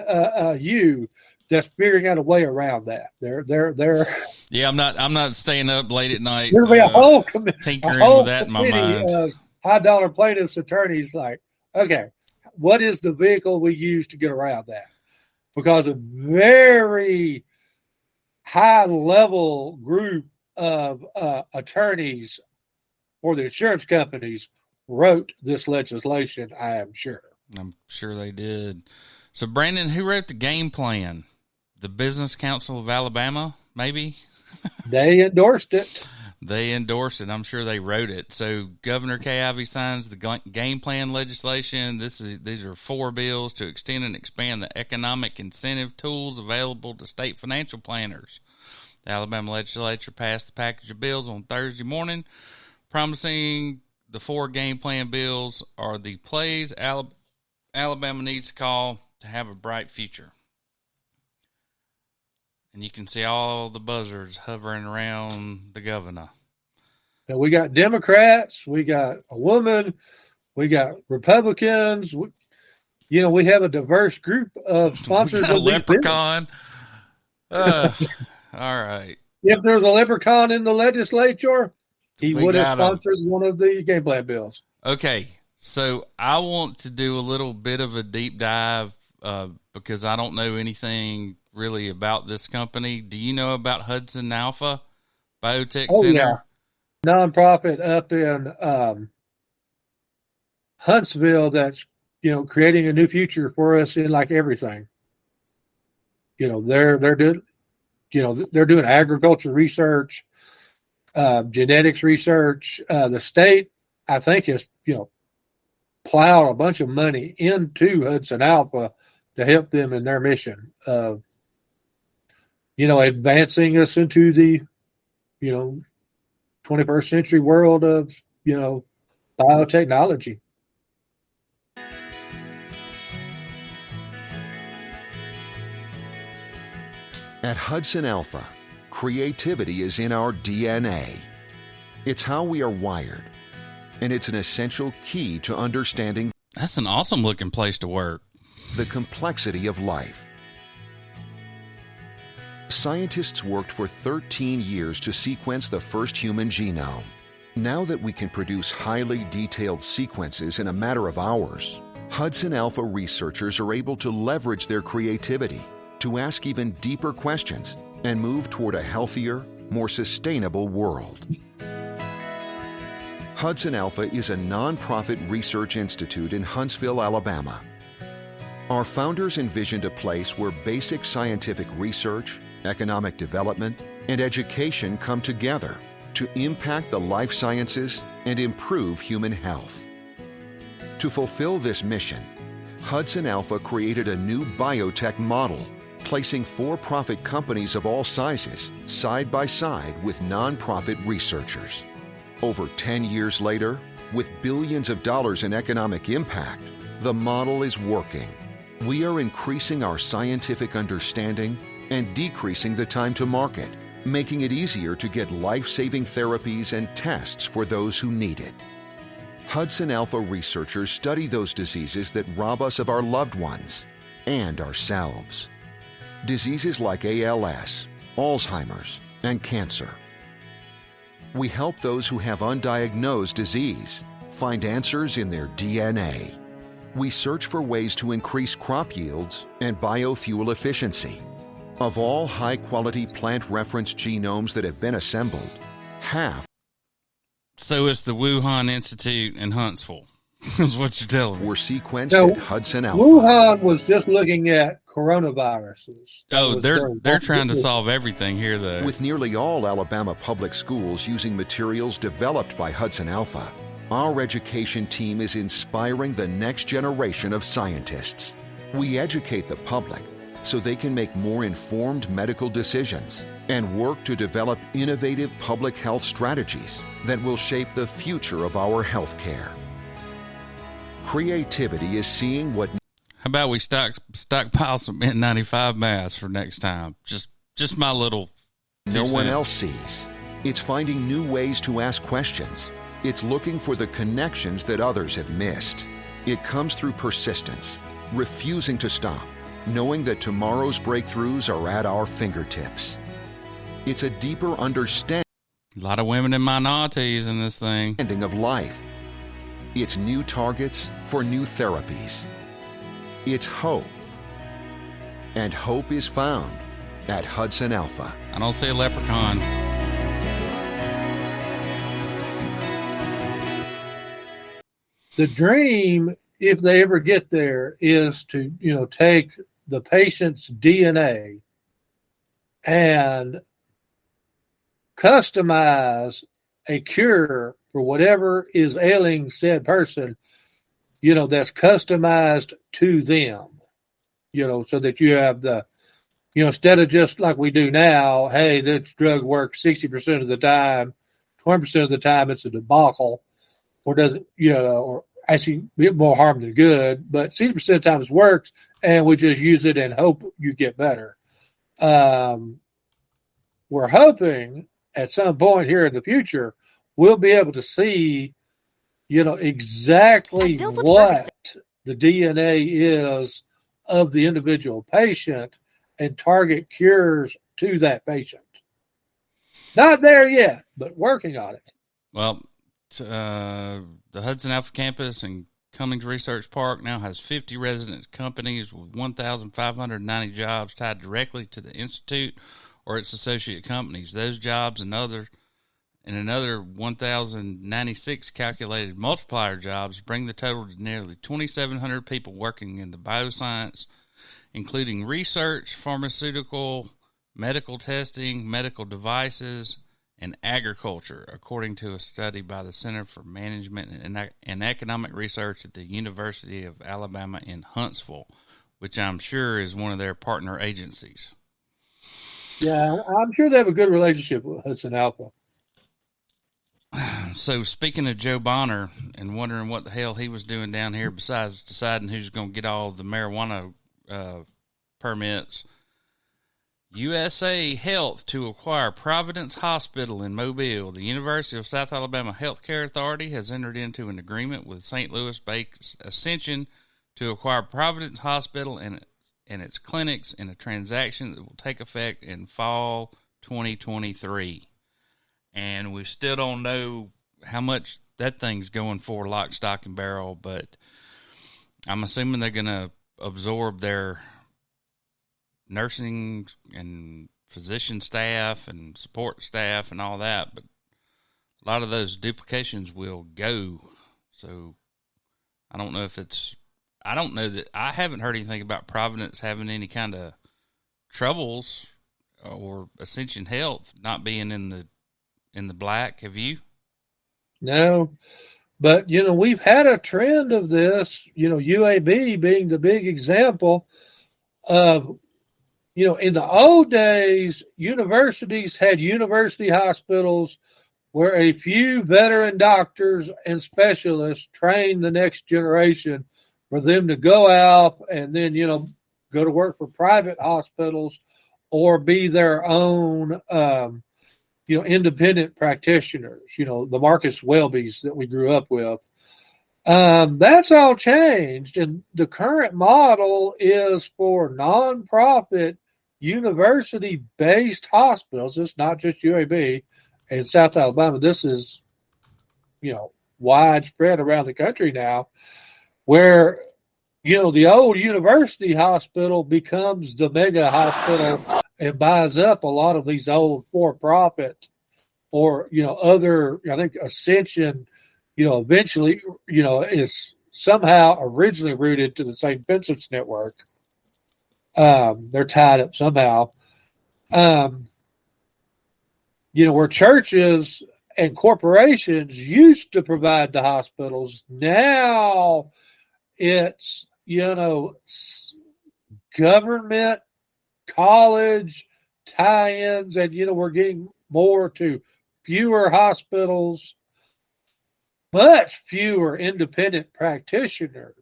you that's figuring out a way around that. They're. Yeah, I'm not staying up late at night. There'll be a whole tinkering with that in my mind. Of high-dollar plaintiffs' attorneys like, okay, what is the vehicle we use to get around that? Because a very high-level group of attorneys for the insurance companies wrote this legislation, I am sure. I'm sure they did. So, Brandon, who wrote the game plan? The Business Council of Alabama, maybe? They endorsed it. They endorsed it. I'm sure they wrote it. So Governor Kay Ivey signs the game plan legislation. These are 4 bills to extend and expand the economic incentive tools available to state financial planners. The Alabama legislature passed the package of bills on Thursday morning, promising the 4 game plan bills are the plays Alabama needs to call to have a bright future. And you can see all the buzzards hovering around the governor. And we got Democrats, we got a woman, we got Republicans. We have a diverse group of sponsors. We got a leprechaun. All right. If there's a leprechaun in the legislature, he would have got sponsored one of the game plan bills. Okay, so I want to do a little bit of a deep dive because I don't know anything really about this company. Do you know about HudsonAlpha Biotech Center? Yeah. Nonprofit up in Huntsville that's creating a new future for us in like everything. They're doing agriculture research, genetics research. The state, I think, has plowed a bunch of money into HudsonAlpha to help them in their mission of advancing us into the 21st century world of biotechnology. At HudsonAlpha, creativity is in our DNA. It's how we are wired, and it's an essential key to understanding That's an awesome looking place to work. the complexity of life. Scientists worked for 13 years to sequence the first human genome. Now that we can produce highly detailed sequences in a matter of hours, HudsonAlpha researchers are able to leverage their creativity to ask even deeper questions and move toward a healthier, more sustainable world. HudsonAlpha is a nonprofit research institute in Huntsville, Alabama. Our founders envisioned a place where basic scientific research, economic development, and education come together to impact the life sciences and improve human health. To fulfill this mission, HudsonAlpha created a new biotech model, placing for-profit companies of all sizes side by side with nonprofit researchers. Over 10 years later, with billions of dollars in economic impact, the model is working. We are increasing our scientific understanding and decreasing the time to market, making it easier to get life-saving therapies and tests for those who need it. HudsonAlpha researchers study those diseases that rob us of our loved ones and ourselves. Diseases like ALS, Alzheimer's, and cancer. We help those who have undiagnosed disease find answers in their DNA. We search for ways to increase crop yields and biofuel efficiency. Of all high-quality plant reference genomes that have been assembled, half So it's the Wuhan Institute in Huntsville. Is what you're telling me. were sequenced No, at HudsonAlpha. Wuhan was just looking at coronaviruses. That Oh, was they're their- trying to solve everything here, though. With nearly all Alabama public schools using materials developed by HudsonAlpha, our education team is inspiring the next generation of scientists. We educate the public so they can make more informed medical decisions and work to develop innovative public health strategies that will shape the future of our healthcare. Creativity is seeing what How about we stockpile some N95 masks for next time? Just my little no 2 one cents. else sees. It's finding new ways to ask questions. It's looking for the connections that others have missed. It comes through persistence, refusing to stop, knowing that tomorrow's breakthroughs are at our fingertips. It's a deeper understanding A lot of women and minorities in this thing. of life. It's new targets for new therapies. It's hope. And hope is found at HudsonAlpha. I don't see a leprechaun. The dream, if they ever get there, is to, take the patient's DNA and customize a cure for whatever is ailing said person, that's customized to them, so that you have the, instead of just like we do now, hey, this drug works 60% of the time, 20% of the time it's a debacle, or doesn't, or actually more harm than good, but 60% of the time it works, and we just use it and hope you get better. We're hoping at some point here in the future, we'll be able to see, exactly what the DNA is of the individual patient and target cures to that patient. Not there yet, but working on it. Well, the HudsonAlpha campus in Cummings Research Park now has 50 resident companies with 1,590 jobs tied directly to the institute or its associate companies. Those jobs and another 1,096 calculated multiplier jobs bring the total to nearly 2,700 people working in the bioscience, including research, pharmaceutical, medical testing, medical devices, and agriculture, according to a study by the Center for Management and Economic Research at the University of Alabama in Huntsville, which I'm sure is one of their partner agencies. Yeah, I'm sure they have a good relationship with HudsonAlpha. So speaking of Joe Bonner and wondering what the hell he was doing down here besides deciding who's going to get all the marijuana permits, USA Health to acquire Providence Hospital in Mobile. The University of South Alabama Healthcare Authority has entered into an agreement with St. Louis-based Ascension to acquire Providence Hospital and its clinics in a transaction that will take effect in fall 2023. And we still don't know how much that thing's going for, lock, stock, and barrel, but I'm assuming they're going to absorb their nursing and physician staff and support staff and all that, but a lot of those duplications will go. So I don't know if it's, I don't know that, I haven't heard anything about Providence having any kind of troubles or Ascension Health not being in the black. Have you? No, but we've had a trend of this, UAB being the big example of, in the old days, universities had university hospitals where a few veteran doctors and specialists trained the next generation for them to go out and then, go to work for private hospitals or be their own, independent practitioners, the Marcus Welbys that we grew up with. That's all changed. And the current model is for nonprofit university-based hospitals. It's not just UAB in South Alabama. This is, widespread around the country now, where, the old university hospital becomes the mega hospital and buys up a lot of these old for-profit or, other, I think Ascension, eventually, is somehow originally rooted to the St. Vincent's network. They're tied up somehow. Where churches and corporations used to provide the hospitals, now it's, government, college tie-ins, and, we're getting more to fewer hospitals, much fewer independent practitioners.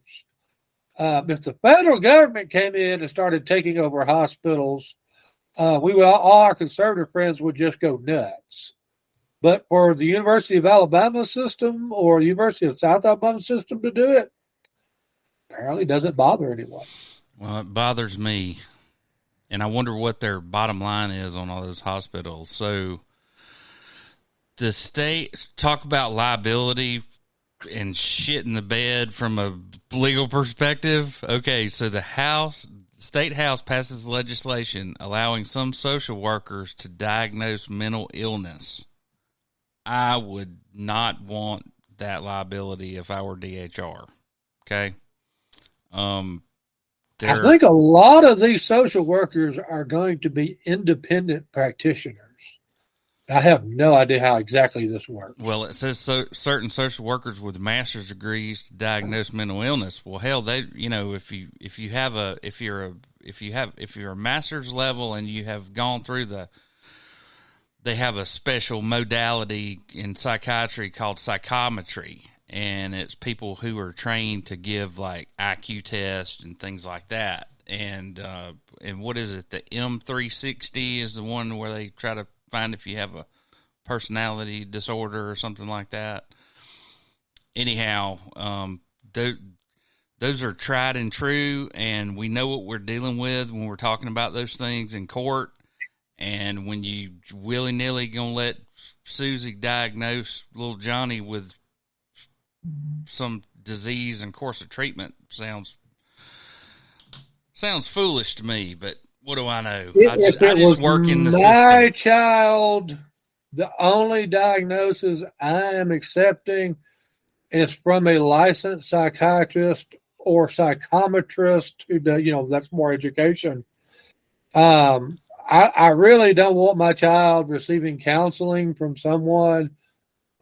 If the federal government came in and started taking over hospitals, all our conservative friends would just go nuts. But for the University of Alabama system or the University of South Alabama system to do it, apparently doesn't bother anyone. Well, it bothers me. And I wonder what their bottom line is on all those hospitals. So the state, talk about liability and shit in the bed from a legal perspective. Okay, so the state house passes legislation allowing some social workers to diagnose mental illness. I would not want that liability if I were DHR. Okay. I think a lot of these social workers are going to be independent practitioners. I have no idea how exactly this works. Well, it says certain social workers with master's degrees to diagnose mental illness. Well, hell, if you're a master's level and you have gone through they have a special modality in psychiatry called psychometry, and it's people who are trained to give like IQ tests and things like that. And what is it? The M360 is the one where they try to find if you have a personality disorder or something like that. Anyhow, those are tried and true, and we know what we're dealing with when we're talking about those things in court. And when you willy-nilly gonna let Susie diagnose little Johnny with some disease and course of treatment, sounds foolish to me, but what do I know? I just work in the system. My child, the only diagnosis I am accepting is from a licensed psychiatrist or psychometrist who does, that's more education. I really don't want my child receiving counseling from someone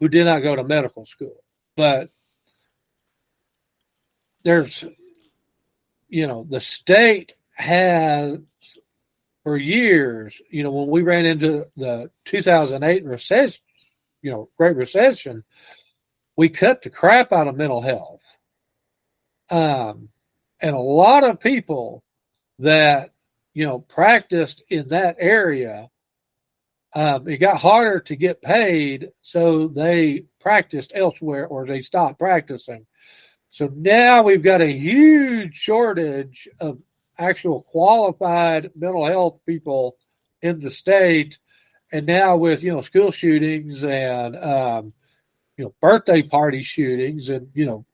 who did not go to medical school. But there's, the state has for years, when we ran into the 2008 recession, Great Recession, we cut the crap out of mental health. And a lot of people that practiced in that area, it got harder to get paid, so they practiced elsewhere or they stopped practicing. So now we've got a huge shortage of actual qualified mental health people in the state. And now with, school shootings and, birthday party shootings and,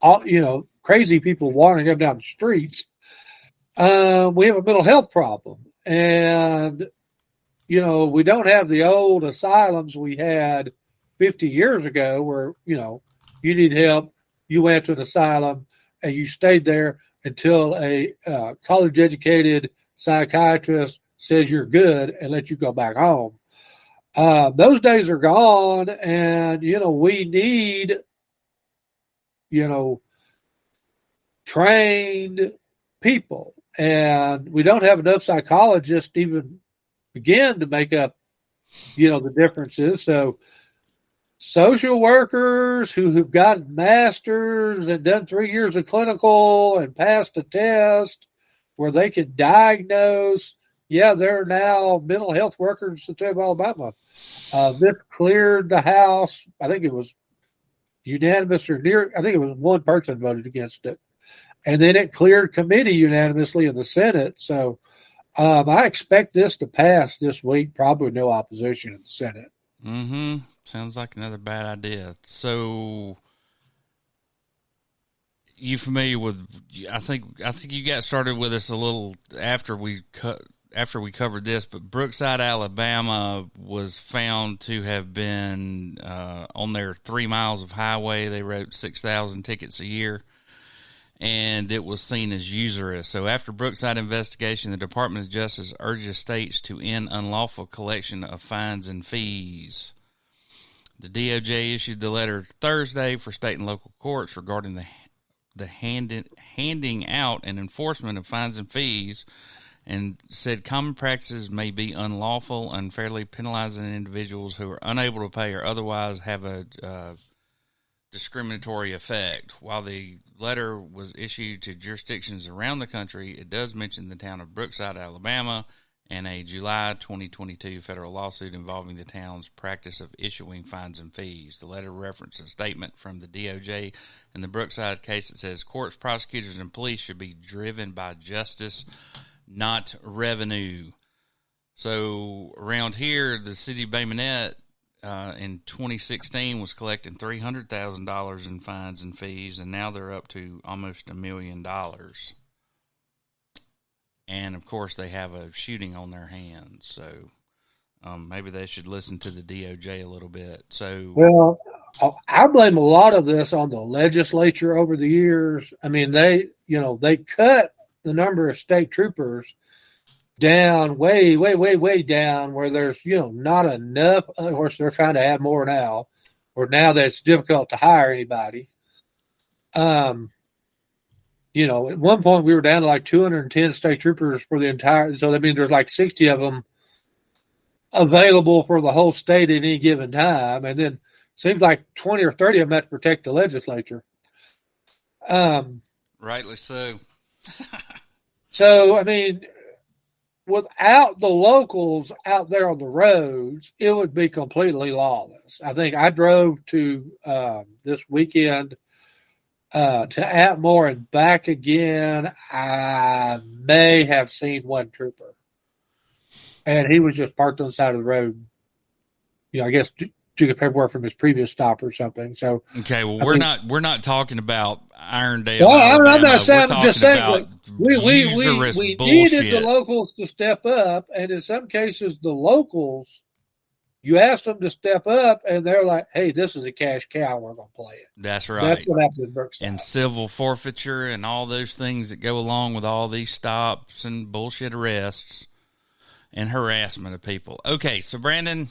all, crazy people wandering up down the streets, we have a mental health problem. And, we don't have the old asylums we had 50 years ago where, you need help, you went to an asylum and you stayed there until a college educated psychiatrist says you're good and let you go back home. Those days are gone, and, we need, trained people. And we don't have enough psychologists to even begin to make up, the differences. So social workers who've gotten masters and done 3 years of clinical and passed a test where they can diagnose, they're now mental health workers in the state of Alabama. This cleared the House. I think it was unanimous I think it was one person voted against it. And then it cleared committee unanimously in the Senate. So I expect this to pass this week, probably no opposition in the Senate. Mm-hmm. Sounds like another bad idea. So, you familiar with? I think you got started with us a little after we covered this, but Brookside, Alabama, was found to have been on their 3 miles of highway. They wrote 6,000 tickets a year, and it was seen as usurious. So, after Brookside investigation, the Department of Justice urges states to end unlawful collection of fines and fees. The DOJ issued the letter Thursday for state and local courts regarding the handing out and enforcement of fines and fees, and said common practices may be unlawful, unfairly penalizing individuals who are unable to pay or otherwise have a discriminatory effect. While the letter was issued to jurisdictions around the country, it does mention the town of Brookside, Alabama, and a July 2022 federal lawsuit involving the town's practice of issuing fines and fees. The letter referenced a statement from the DOJ in the Brookside case that says courts, prosecutors, and police should be driven by justice, not revenue. So around here, the city of Bay Minette in 2016 was collecting $300,000 in fines and fees, and now they're up to almost $1 million. And, of course, they have a shooting on their hands. So maybe they should listen to the DOJ a little bit. So, well, I blame a lot of this on the legislature over the years. I mean, they cut the number of state troopers down way, way, way, way down where there's, not enough. Of course, they're trying to add more now, or now that it's difficult to hire anybody. At one point we were down to like 210 state troopers for the entire, so that means there's like 60 of them available for the whole state at any given time. And then seems like 20 or 30 of them have to protect the legislature. Rightly so. So, I mean, without the locals out there on the roads, it would be completely lawless. I think I drove to this weekend to Atmore and back again. I may have seen one trooper, and he was just parked on the side of the road. I guess to get paperwork from his previous stop or something. So okay, well, we're not talking about Irondale. Well, Alabama. I'm not saying. I'm just saying about we usurious needed bullshit. the locals to step up, and in some cases, the locals. You ask them to step up, and they're like, hey, this is a cash cow. We're going to play it. That's right. That's what happens in Brookside. And civil forfeiture and all those things that go along with all these stops and bullshit arrests and harassment of people. Okay, so, Brandon,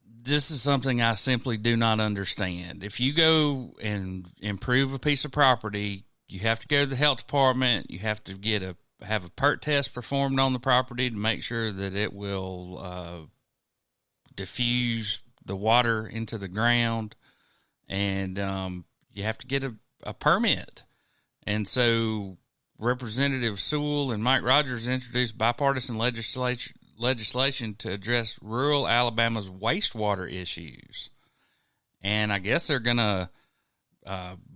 this is something I simply do not understand. If you go and improve a piece of property, you have to go to the health department. You have to have a PERT test performed on the property to make sure that it will diffuse the water into the ground, and you have to get a permit. And so Representative Sewell and Mike Rogers introduced bipartisan legislation to address rural Alabama's wastewater issues. And I guess they're going to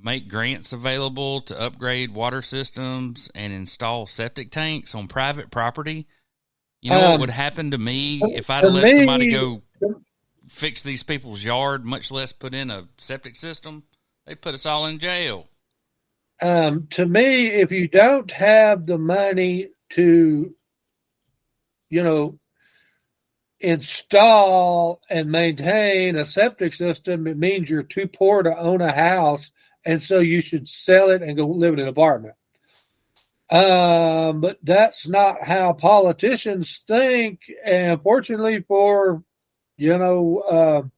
make grants available to upgrade water systems and install septic tanks on private property. You know what would happen to me if I'd let somebody go fix these people's yard, much less put in a septic system? They'd put us all in jail. To me, if you don't have the money to, install and maintain a septic system, it means you're too poor to own a house, and so you should sell it and go live in an apartment. But that's not how politicians think, and fortunately for, rural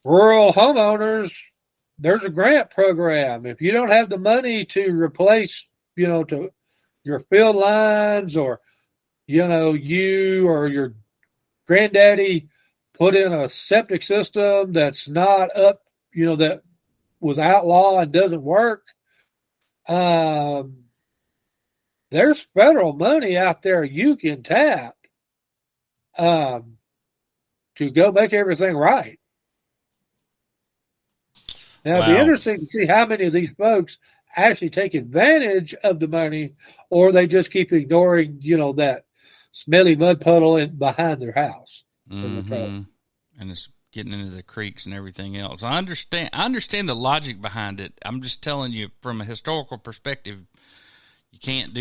homeowners, there's a grant program. If you don't have the money to replace, to your field lines, or, you or your granddaddy put in a septic system that's not up, that was outlawed and doesn't work, there's federal money out there you can tap to go make everything right. Now, it'd be interesting to see how many of these folks actually take advantage of the money, or they just keep ignoring, that smelly mud puddle behind their house. Mm-hmm. And it's getting into the creeks and everything else. I understand the logic behind it. I'm just telling you from a historical perspective, you can't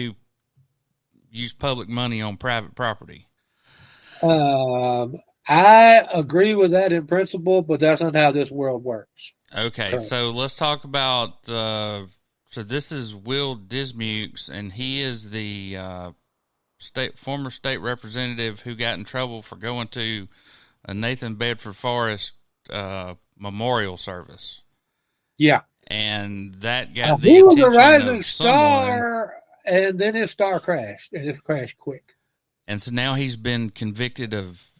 use public money on private property. I agree with that in principle, but that's not how this world works. Okay, so let's talk about, so this is Will Dismikes, and he is the former state representative who got in trouble for going to a Nathan Bedford Forrest memorial service. Yeah. And that got the he was attention a rising of someone. star, and then his star crashed, and it crashed quick. And so now he's been convicted of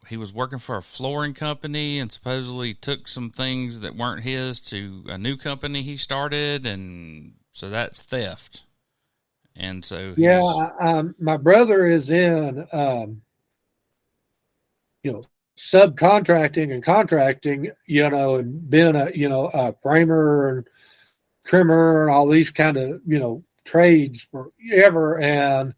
he was working for a flooring company and supposedly took some things that weren't his to a new company he started, and so that's theft. And so my brother is in subcontracting and contracting, and been a framer and trimmer and all these kind of trades forever, and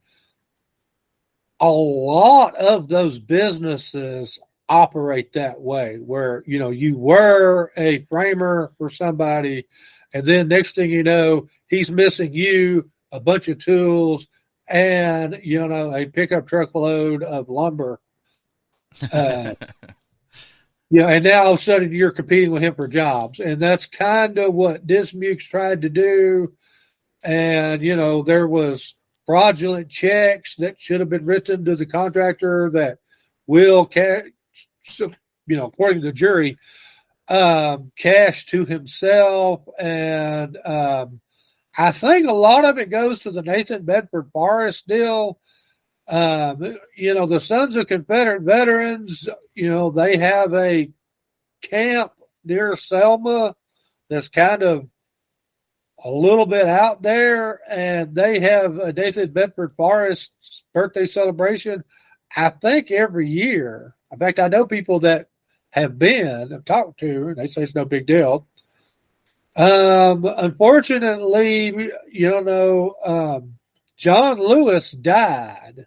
a lot of those businesses operate that way, where you were a framer for somebody, and then next thing you know, he's missing you, a bunch of tools, and a pickup truckload of lumber. And now all of a sudden you're competing with him for jobs, and that's kind of what Dismukes tried to do. And there was fraudulent checks that should have been written to the contractor that Will, according to the jury, cash to himself. And I think a lot of it goes to the Nathan Bedford Forrest deal. The Sons of Confederate Veterans, they have a camp near Selma that's kind of a little bit out there, and they have a Nathan Bedford Forrest's birthday celebration, I think, every year. In fact, I know people that have been, I've talked to, and they say it's no big deal. Unfortunately, John Lewis died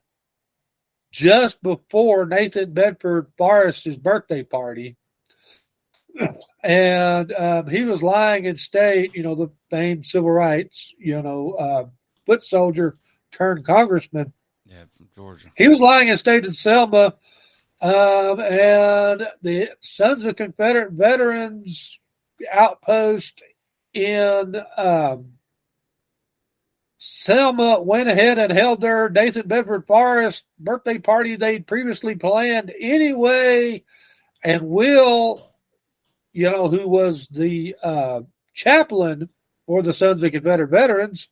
just before Nathan Bedford Forrest's birthday party. And he was lying in state, the famed civil rights, foot soldier turned congressman. Yeah, from Georgia. He was lying in state in Selma, and the Sons of Confederate Veterans outpost in Selma went ahead and held their Nathan Bedford Forrest birthday party they'd previously planned anyway, and Will, who was the chaplain for the Sons of Confederate Veterans,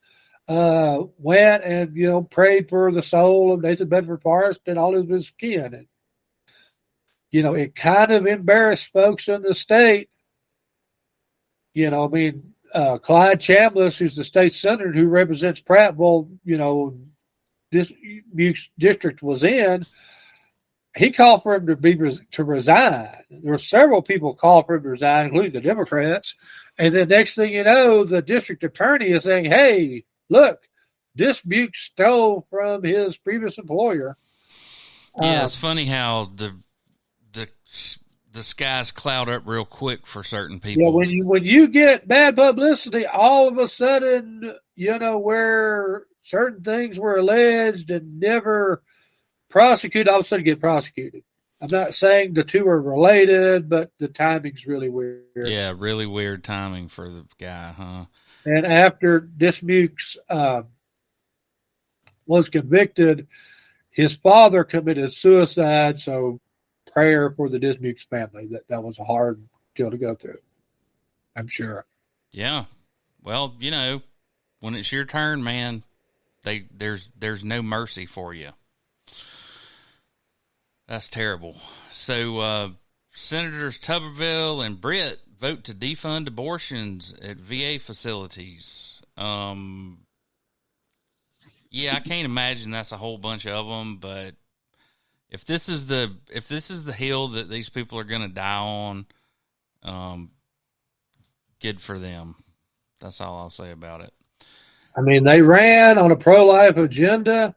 went and, prayed for the soul of Nathan Bedford Forrest and all of his kin. And, it kind of embarrassed folks in the state. Clyde Chambliss, who's the state senator who represents Prattville, this district was in, he called for him to resign. There were several people called for him to resign, including the Democrats. And then next thing you know, the district attorney is saying, hey, look, Dismikes stole from his previous employer. Yeah, it's funny how the skies cloud up real quick for certain people. Yeah, when you get bad publicity, all of a sudden, where certain things were alleged and never prosecuted, all of a sudden get prosecuted. I'm not saying the two are related, but the timing's really weird. Yeah, really weird timing for the guy, huh? And after Dismukes was convicted, his father committed suicide, so prayer for the Dismukes family. That was a hard deal to go through, I'm sure. Well, when it's your turn, man, there's no mercy for you. That's terrible. So, Senators Tuberville and Britt vote to defund abortions at VA facilities. I can't imagine that's a whole bunch of them, but if this is the hill that these people are going to die on, good for them. That's all I'll say about it. I mean, they ran on a pro-life agenda,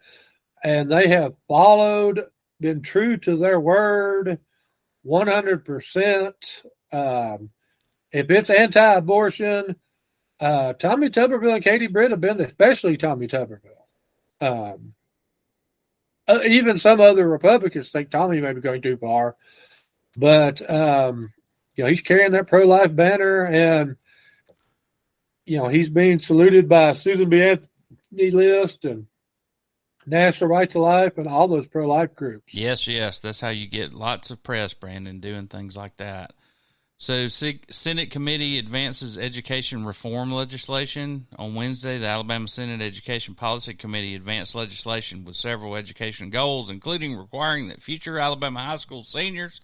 and they have been true to their word 100%. If it's anti-abortion, Tommy Tuberville and Katie Britt have been, especially Tommy Tuberville. Even some other Republicans think Tommy may be going too far, but he's carrying that pro-life banner, and he's being saluted by Susan B. Anthony List and National Right to Life and all those pro-life groups. Yes, that's how you get lots of press, Brandon, doing things like that. So, Senate committee advances education reform legislation. On Wednesday, the Alabama Senate Education Policy Committee advanced legislation with several education goals, including requiring that future Alabama high school seniors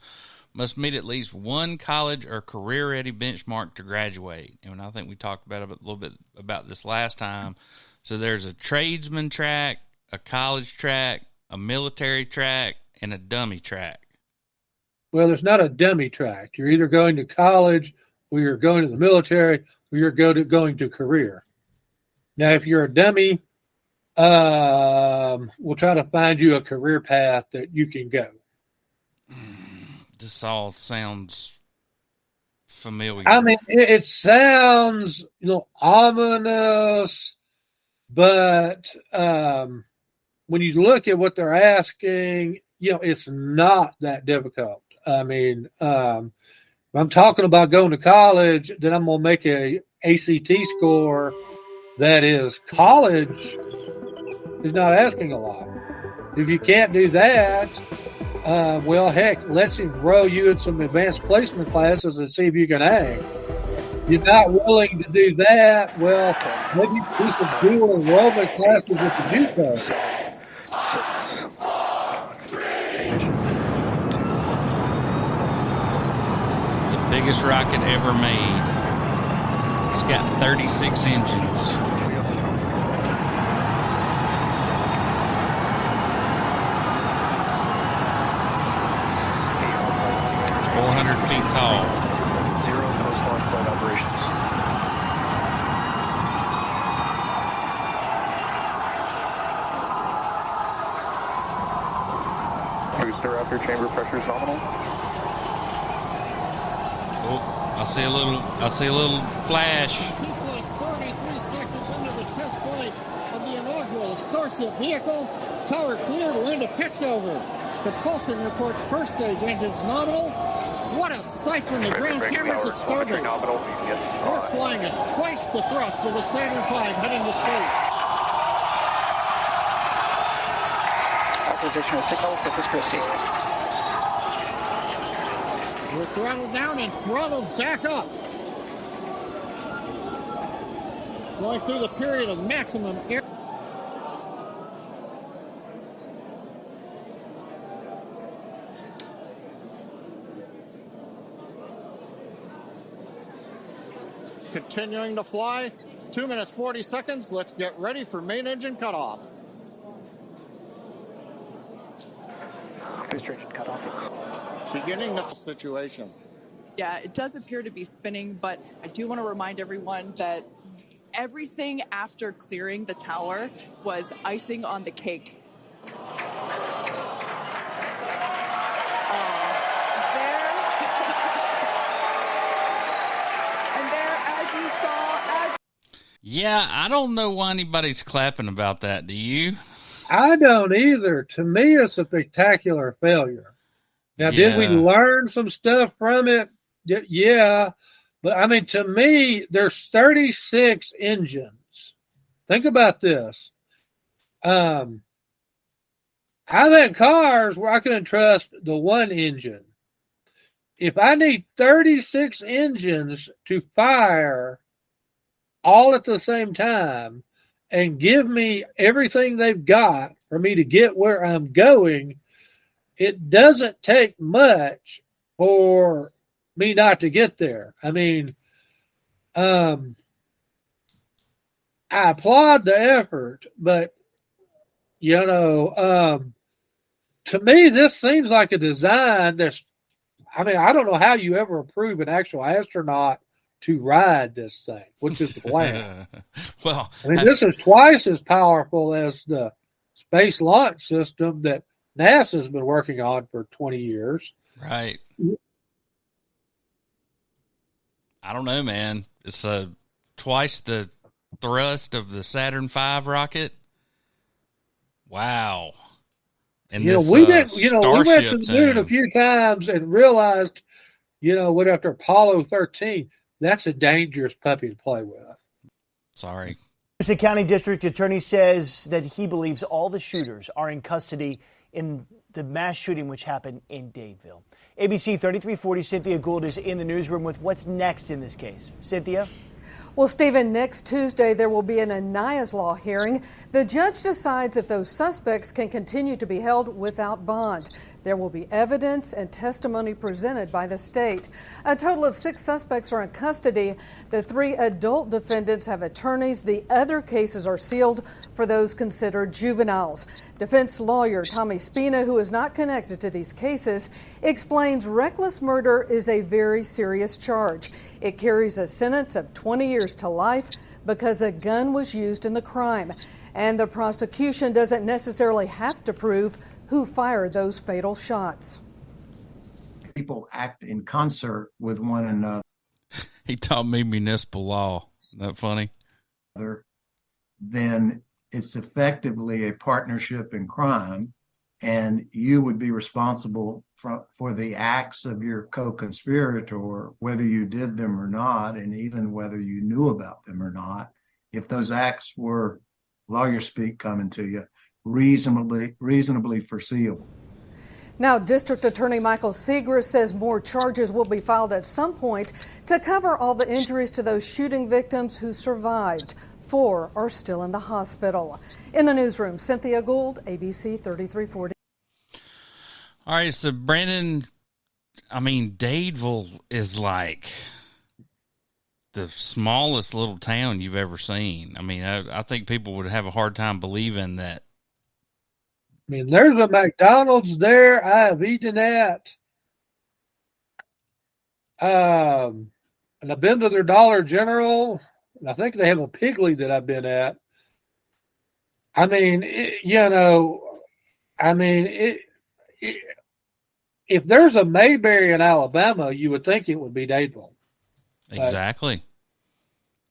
must meet at least one college or career-ready benchmark to graduate. And I think we talked about a little bit about this last time. So there's a tradesman track, a college track, a military track, and a dummy track. Well, there's not a dummy track. You're either going to college, or you're going to the military, or you're going to career. Now, if you're a dummy, we'll try to find you a career path that you can go. This all sounds familiar. I mean, it sounds, ominous, but when you look at what they're asking, it's not that difficult. I mean, if I'm talking about going to college, then I'm going to make a ACT score that is college is not asking a lot. If you can't do that, well, heck, let's enroll you in some advanced placement classes and see if you can hang. You're not willing to do that, well, maybe do some dual enrollment classes at the JUCO. Biggest rocket ever made. It's got 36 engines. Feet tall. Zero post-launch flight operations. Booster after chamber pressure is nominal. Oh, I see a little flash. 2+33 seconds into the test flight of the inaugural Starship vehicle. Tower cleared, we're into pitch over. Propulsion reports first stage engines nominal. What a sight from the ground cameras at Starbase. We're flying at twice the thrust of the Saturn V heading to space. Acquisition of signal, surface proceed. We're throttled down and throttled back up. Going through the period of maximum air. continuing to fly. 2 minutes, 40 seconds. Let's get ready for main engine cutoff. Booster engine cutoff. Beginning the situation. Yeah, it does appear to be spinning, but I do want to remind everyone that everything after clearing the tower was icing on the cake. Yeah, I don't know why anybody's clapping about that. Do you? I don't either. To me, it's a spectacular failure. Now, did we learn some stuff from it? Yeah. But, I mean, to me, there's 36 engines. Think about this. I've had cars where I can entrust the one engine. If I need 36 engines to fire all at the same time and give me everything they've got for me to get where I'm going, it doesn't take much for me not to get there. I mean, I applaud the effort, but, you know, to me, this seems like a design that's, I mean, I don't know how you ever approve an actual astronaut to ride this thing, which is the plan. Well, I mean, this is twice as powerful as the space launch system that NASA's been working on for 20 years. Right. I don't know, man. It's twice the thrust of the Saturn V rocket. Wow. And we went to the moon a few times and realized, what after Apollo 13, that's a dangerous puppy to play with. Sorry. The county district attorney says that he believes all the shooters are in custody in the mass shooting which happened in Dadeville. ABC 3340 Cynthia Gould is in the newsroom with what's next in this case. Cynthia? Well, Stephen, next Tuesday there will be an Anna's Law hearing. The judge decides if those suspects can continue to be held without bond. There will be evidence and testimony presented by the state. A total of 6 suspects are in custody. The 3 adult defendants have attorneys. The other cases are sealed for those considered juveniles. Defense lawyer Tommy Spina, who is not connected to these cases, explains reckless murder is a very serious charge. It carries a sentence of 20 years to life because a gun was used in the crime. And the prosecution doesn't necessarily have to prove who fired those fatal shots. People act in concert with one another. He taught me municipal law. Isn't that funny? Then it's effectively a partnership in crime, and you would be responsible for the acts of your co-conspirator, whether you did them or not, and even whether you knew about them or not. If those acts were, lawyer speak coming to you, reasonably foreseeable. Now, District Attorney Michael Segrist says more charges will be filed at some point to cover all the injuries to those shooting victims who survived. 4 are still in the hospital. In the newsroom, Cynthia Gould, ABC 3340. All right, so Brandon, Dadeville is like the smallest little town you've ever seen. I think people would have a hard time believing that. There's a McDonald's there I have eaten at. And I've been to their Dollar General. And I think they have a Piggly that I've been at. If there's a Mayberry in Alabama, you would think it would be Dadeville. Exactly.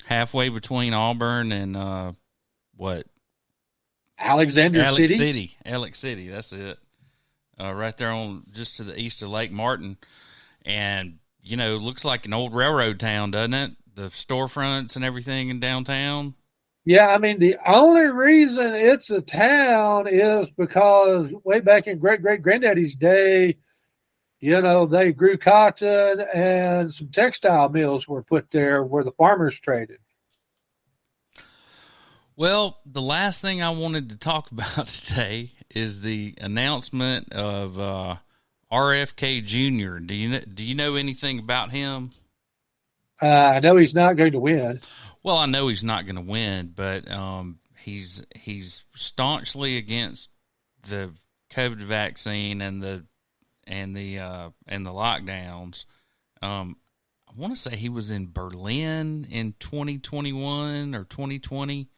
Halfway between Auburn and what? Alex City, that's it. Right there on just to the east of Lake Martin. And, looks like an old railroad town, doesn't it? The storefronts and everything in downtown. Yeah, the only reason it's a town is because way back in great-great-granddaddy's day, they grew cotton and some textile mills were put there where the farmers traded. Well, the last thing I wanted to talk about today is the announcement of RFK Jr. Do you know anything about him? I know he's not going to win. Well, I know he's not going to win, but he's staunchly against the COVID vaccine and the lockdowns. I want to say he was in Berlin in 2021 or 2020.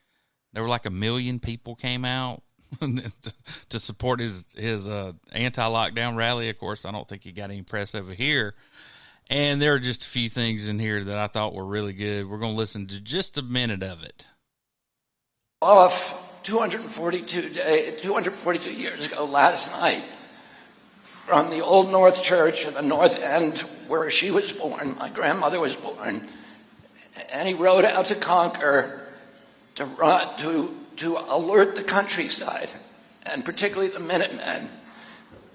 There were like 1 million people came out to support his anti-lockdown rally. Of course, I don't think he got any press over here. And there are just a few things in here that I thought were really good. We're going to listen to just a minute of it. Off 242 years ago last night from the Old North Church in the North End where she was born, my grandmother was born, and he rode out to Conquer to alert the countryside, and particularly the Minutemen,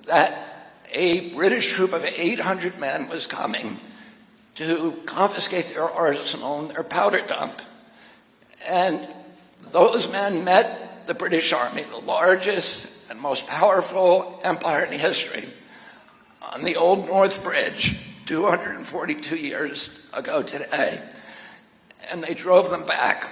that a British troop of 800 men was coming to confiscate their arsenal and their powder dump. And those men met the British Army, the largest and most powerful empire in history, on the Old North Bridge 242 years ago today. And they drove them back,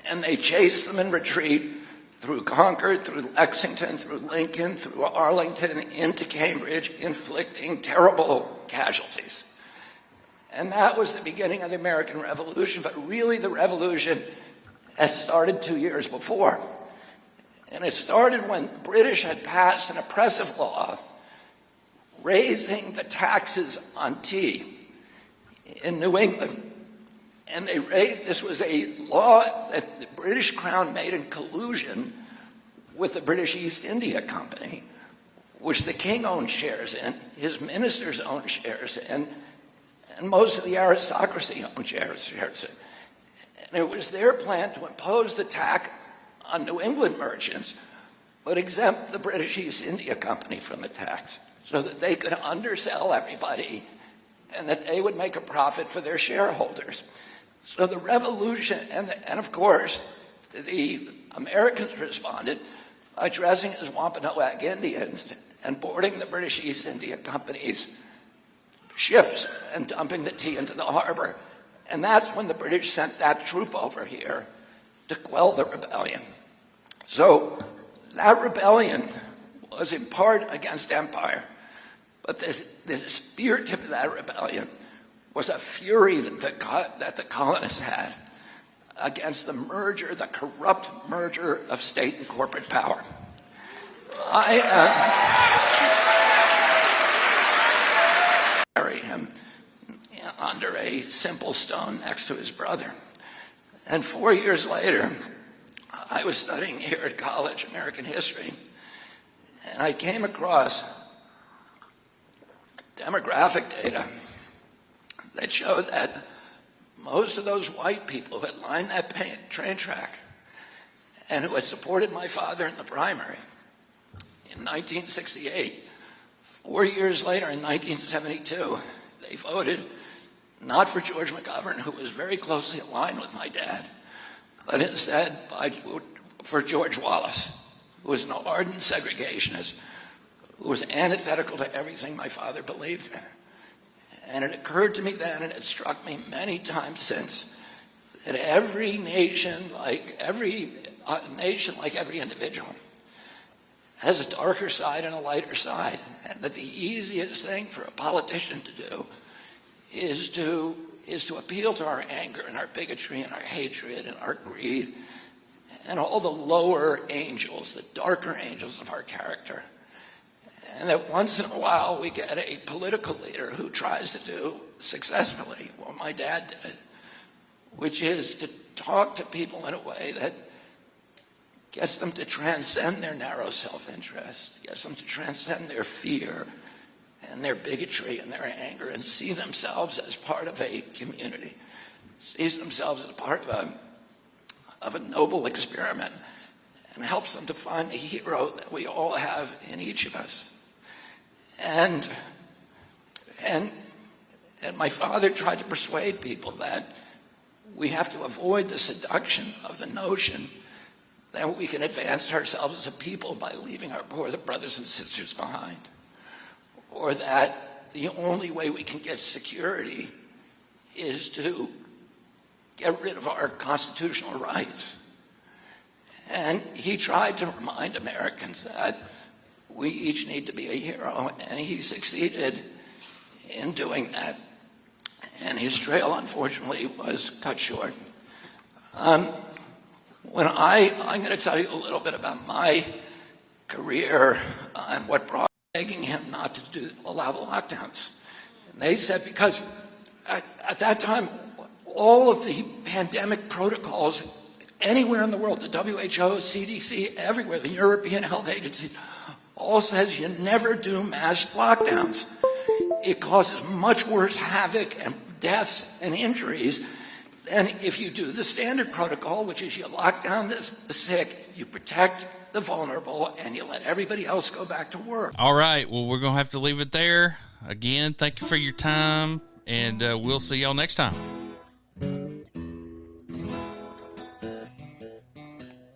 and they chased them in retreat through Concord, through Lexington, through Lincoln, through Arlington, into Cambridge, inflicting terrible casualties. And that was the beginning of the American Revolution, but really the revolution had started 2 years before. And it started when the British had passed an oppressive law raising the taxes on tea in New England. And this was a law that the British Crown made in collusion with the British East India Company, which the king owned shares in, his ministers owned shares in, and most of the aristocracy owned shares in. And it was their plan to impose the tax on New England merchants, but exempt the British East India Company from the tax so that they could undersell everybody and that they would make a profit for their shareholders. So the revolution, and of course, the Americans responded by dressing as Wampanoag Indians and boarding the British East India Company's ships and dumping the tea into the harbor. And that's when the British sent that troop over here to quell the rebellion. So that rebellion was in part against empire, but the spirit of that rebellion was a fury that the colonists had against the merger, the corrupt merger of state and corporate power. I marry him under a simple stone next to his brother. And 4 years later, I was studying here at college American history, and I came across demographic data that showed that most of those white people who had lined that train track and who had supported my father in the primary in 1968, 4 years later in 1972, they voted not for George McGovern, who was very closely aligned with my dad, but instead for George Wallace, who was an ardent segregationist, who was antithetical to everything my father believed in. And it occurred to me then, and it struck me many times since, that every nation, like every individual, has a darker side and a lighter side, and that the easiest thing for a politician to do is to appeal to our anger and our bigotry and our hatred and our greed and all the lower angels, the darker angels of our character. And that once in a while we get a political leader who tries to do successfully what my dad did, which is to talk to people in a way that gets them to transcend their narrow self-interest, gets them to transcend their fear and their bigotry and their anger and see themselves as part of a community, sees themselves as part of a noble experiment, and helps them to find the hero that we all have in each of us. And my father tried to persuade people that we have to avoid the seduction of the notion that we can advance ourselves as a people by leaving our poor brothers and sisters behind, or that the only way we can get security is to get rid of our constitutional rights. And he tried to remind Americans that we each need to be a hero, and he succeeded in doing that. And his trail, unfortunately, was cut short. I'm going to tell you a little bit about my career and what brought begging him not to allow the lockdowns. And they said because at that time, all of the pandemic protocols anywhere in the world, the WHO, CDC, everywhere, the European Health Agency, all says you never do mass lockdowns. It causes much worse havoc and deaths and injuries than if you do the standard protocol, which is you lock down the sick, you protect the vulnerable, and you let everybody else go back to work. All right. Well, we're going to have to leave it there. Again, thank you for your time, and we'll see y'all next time.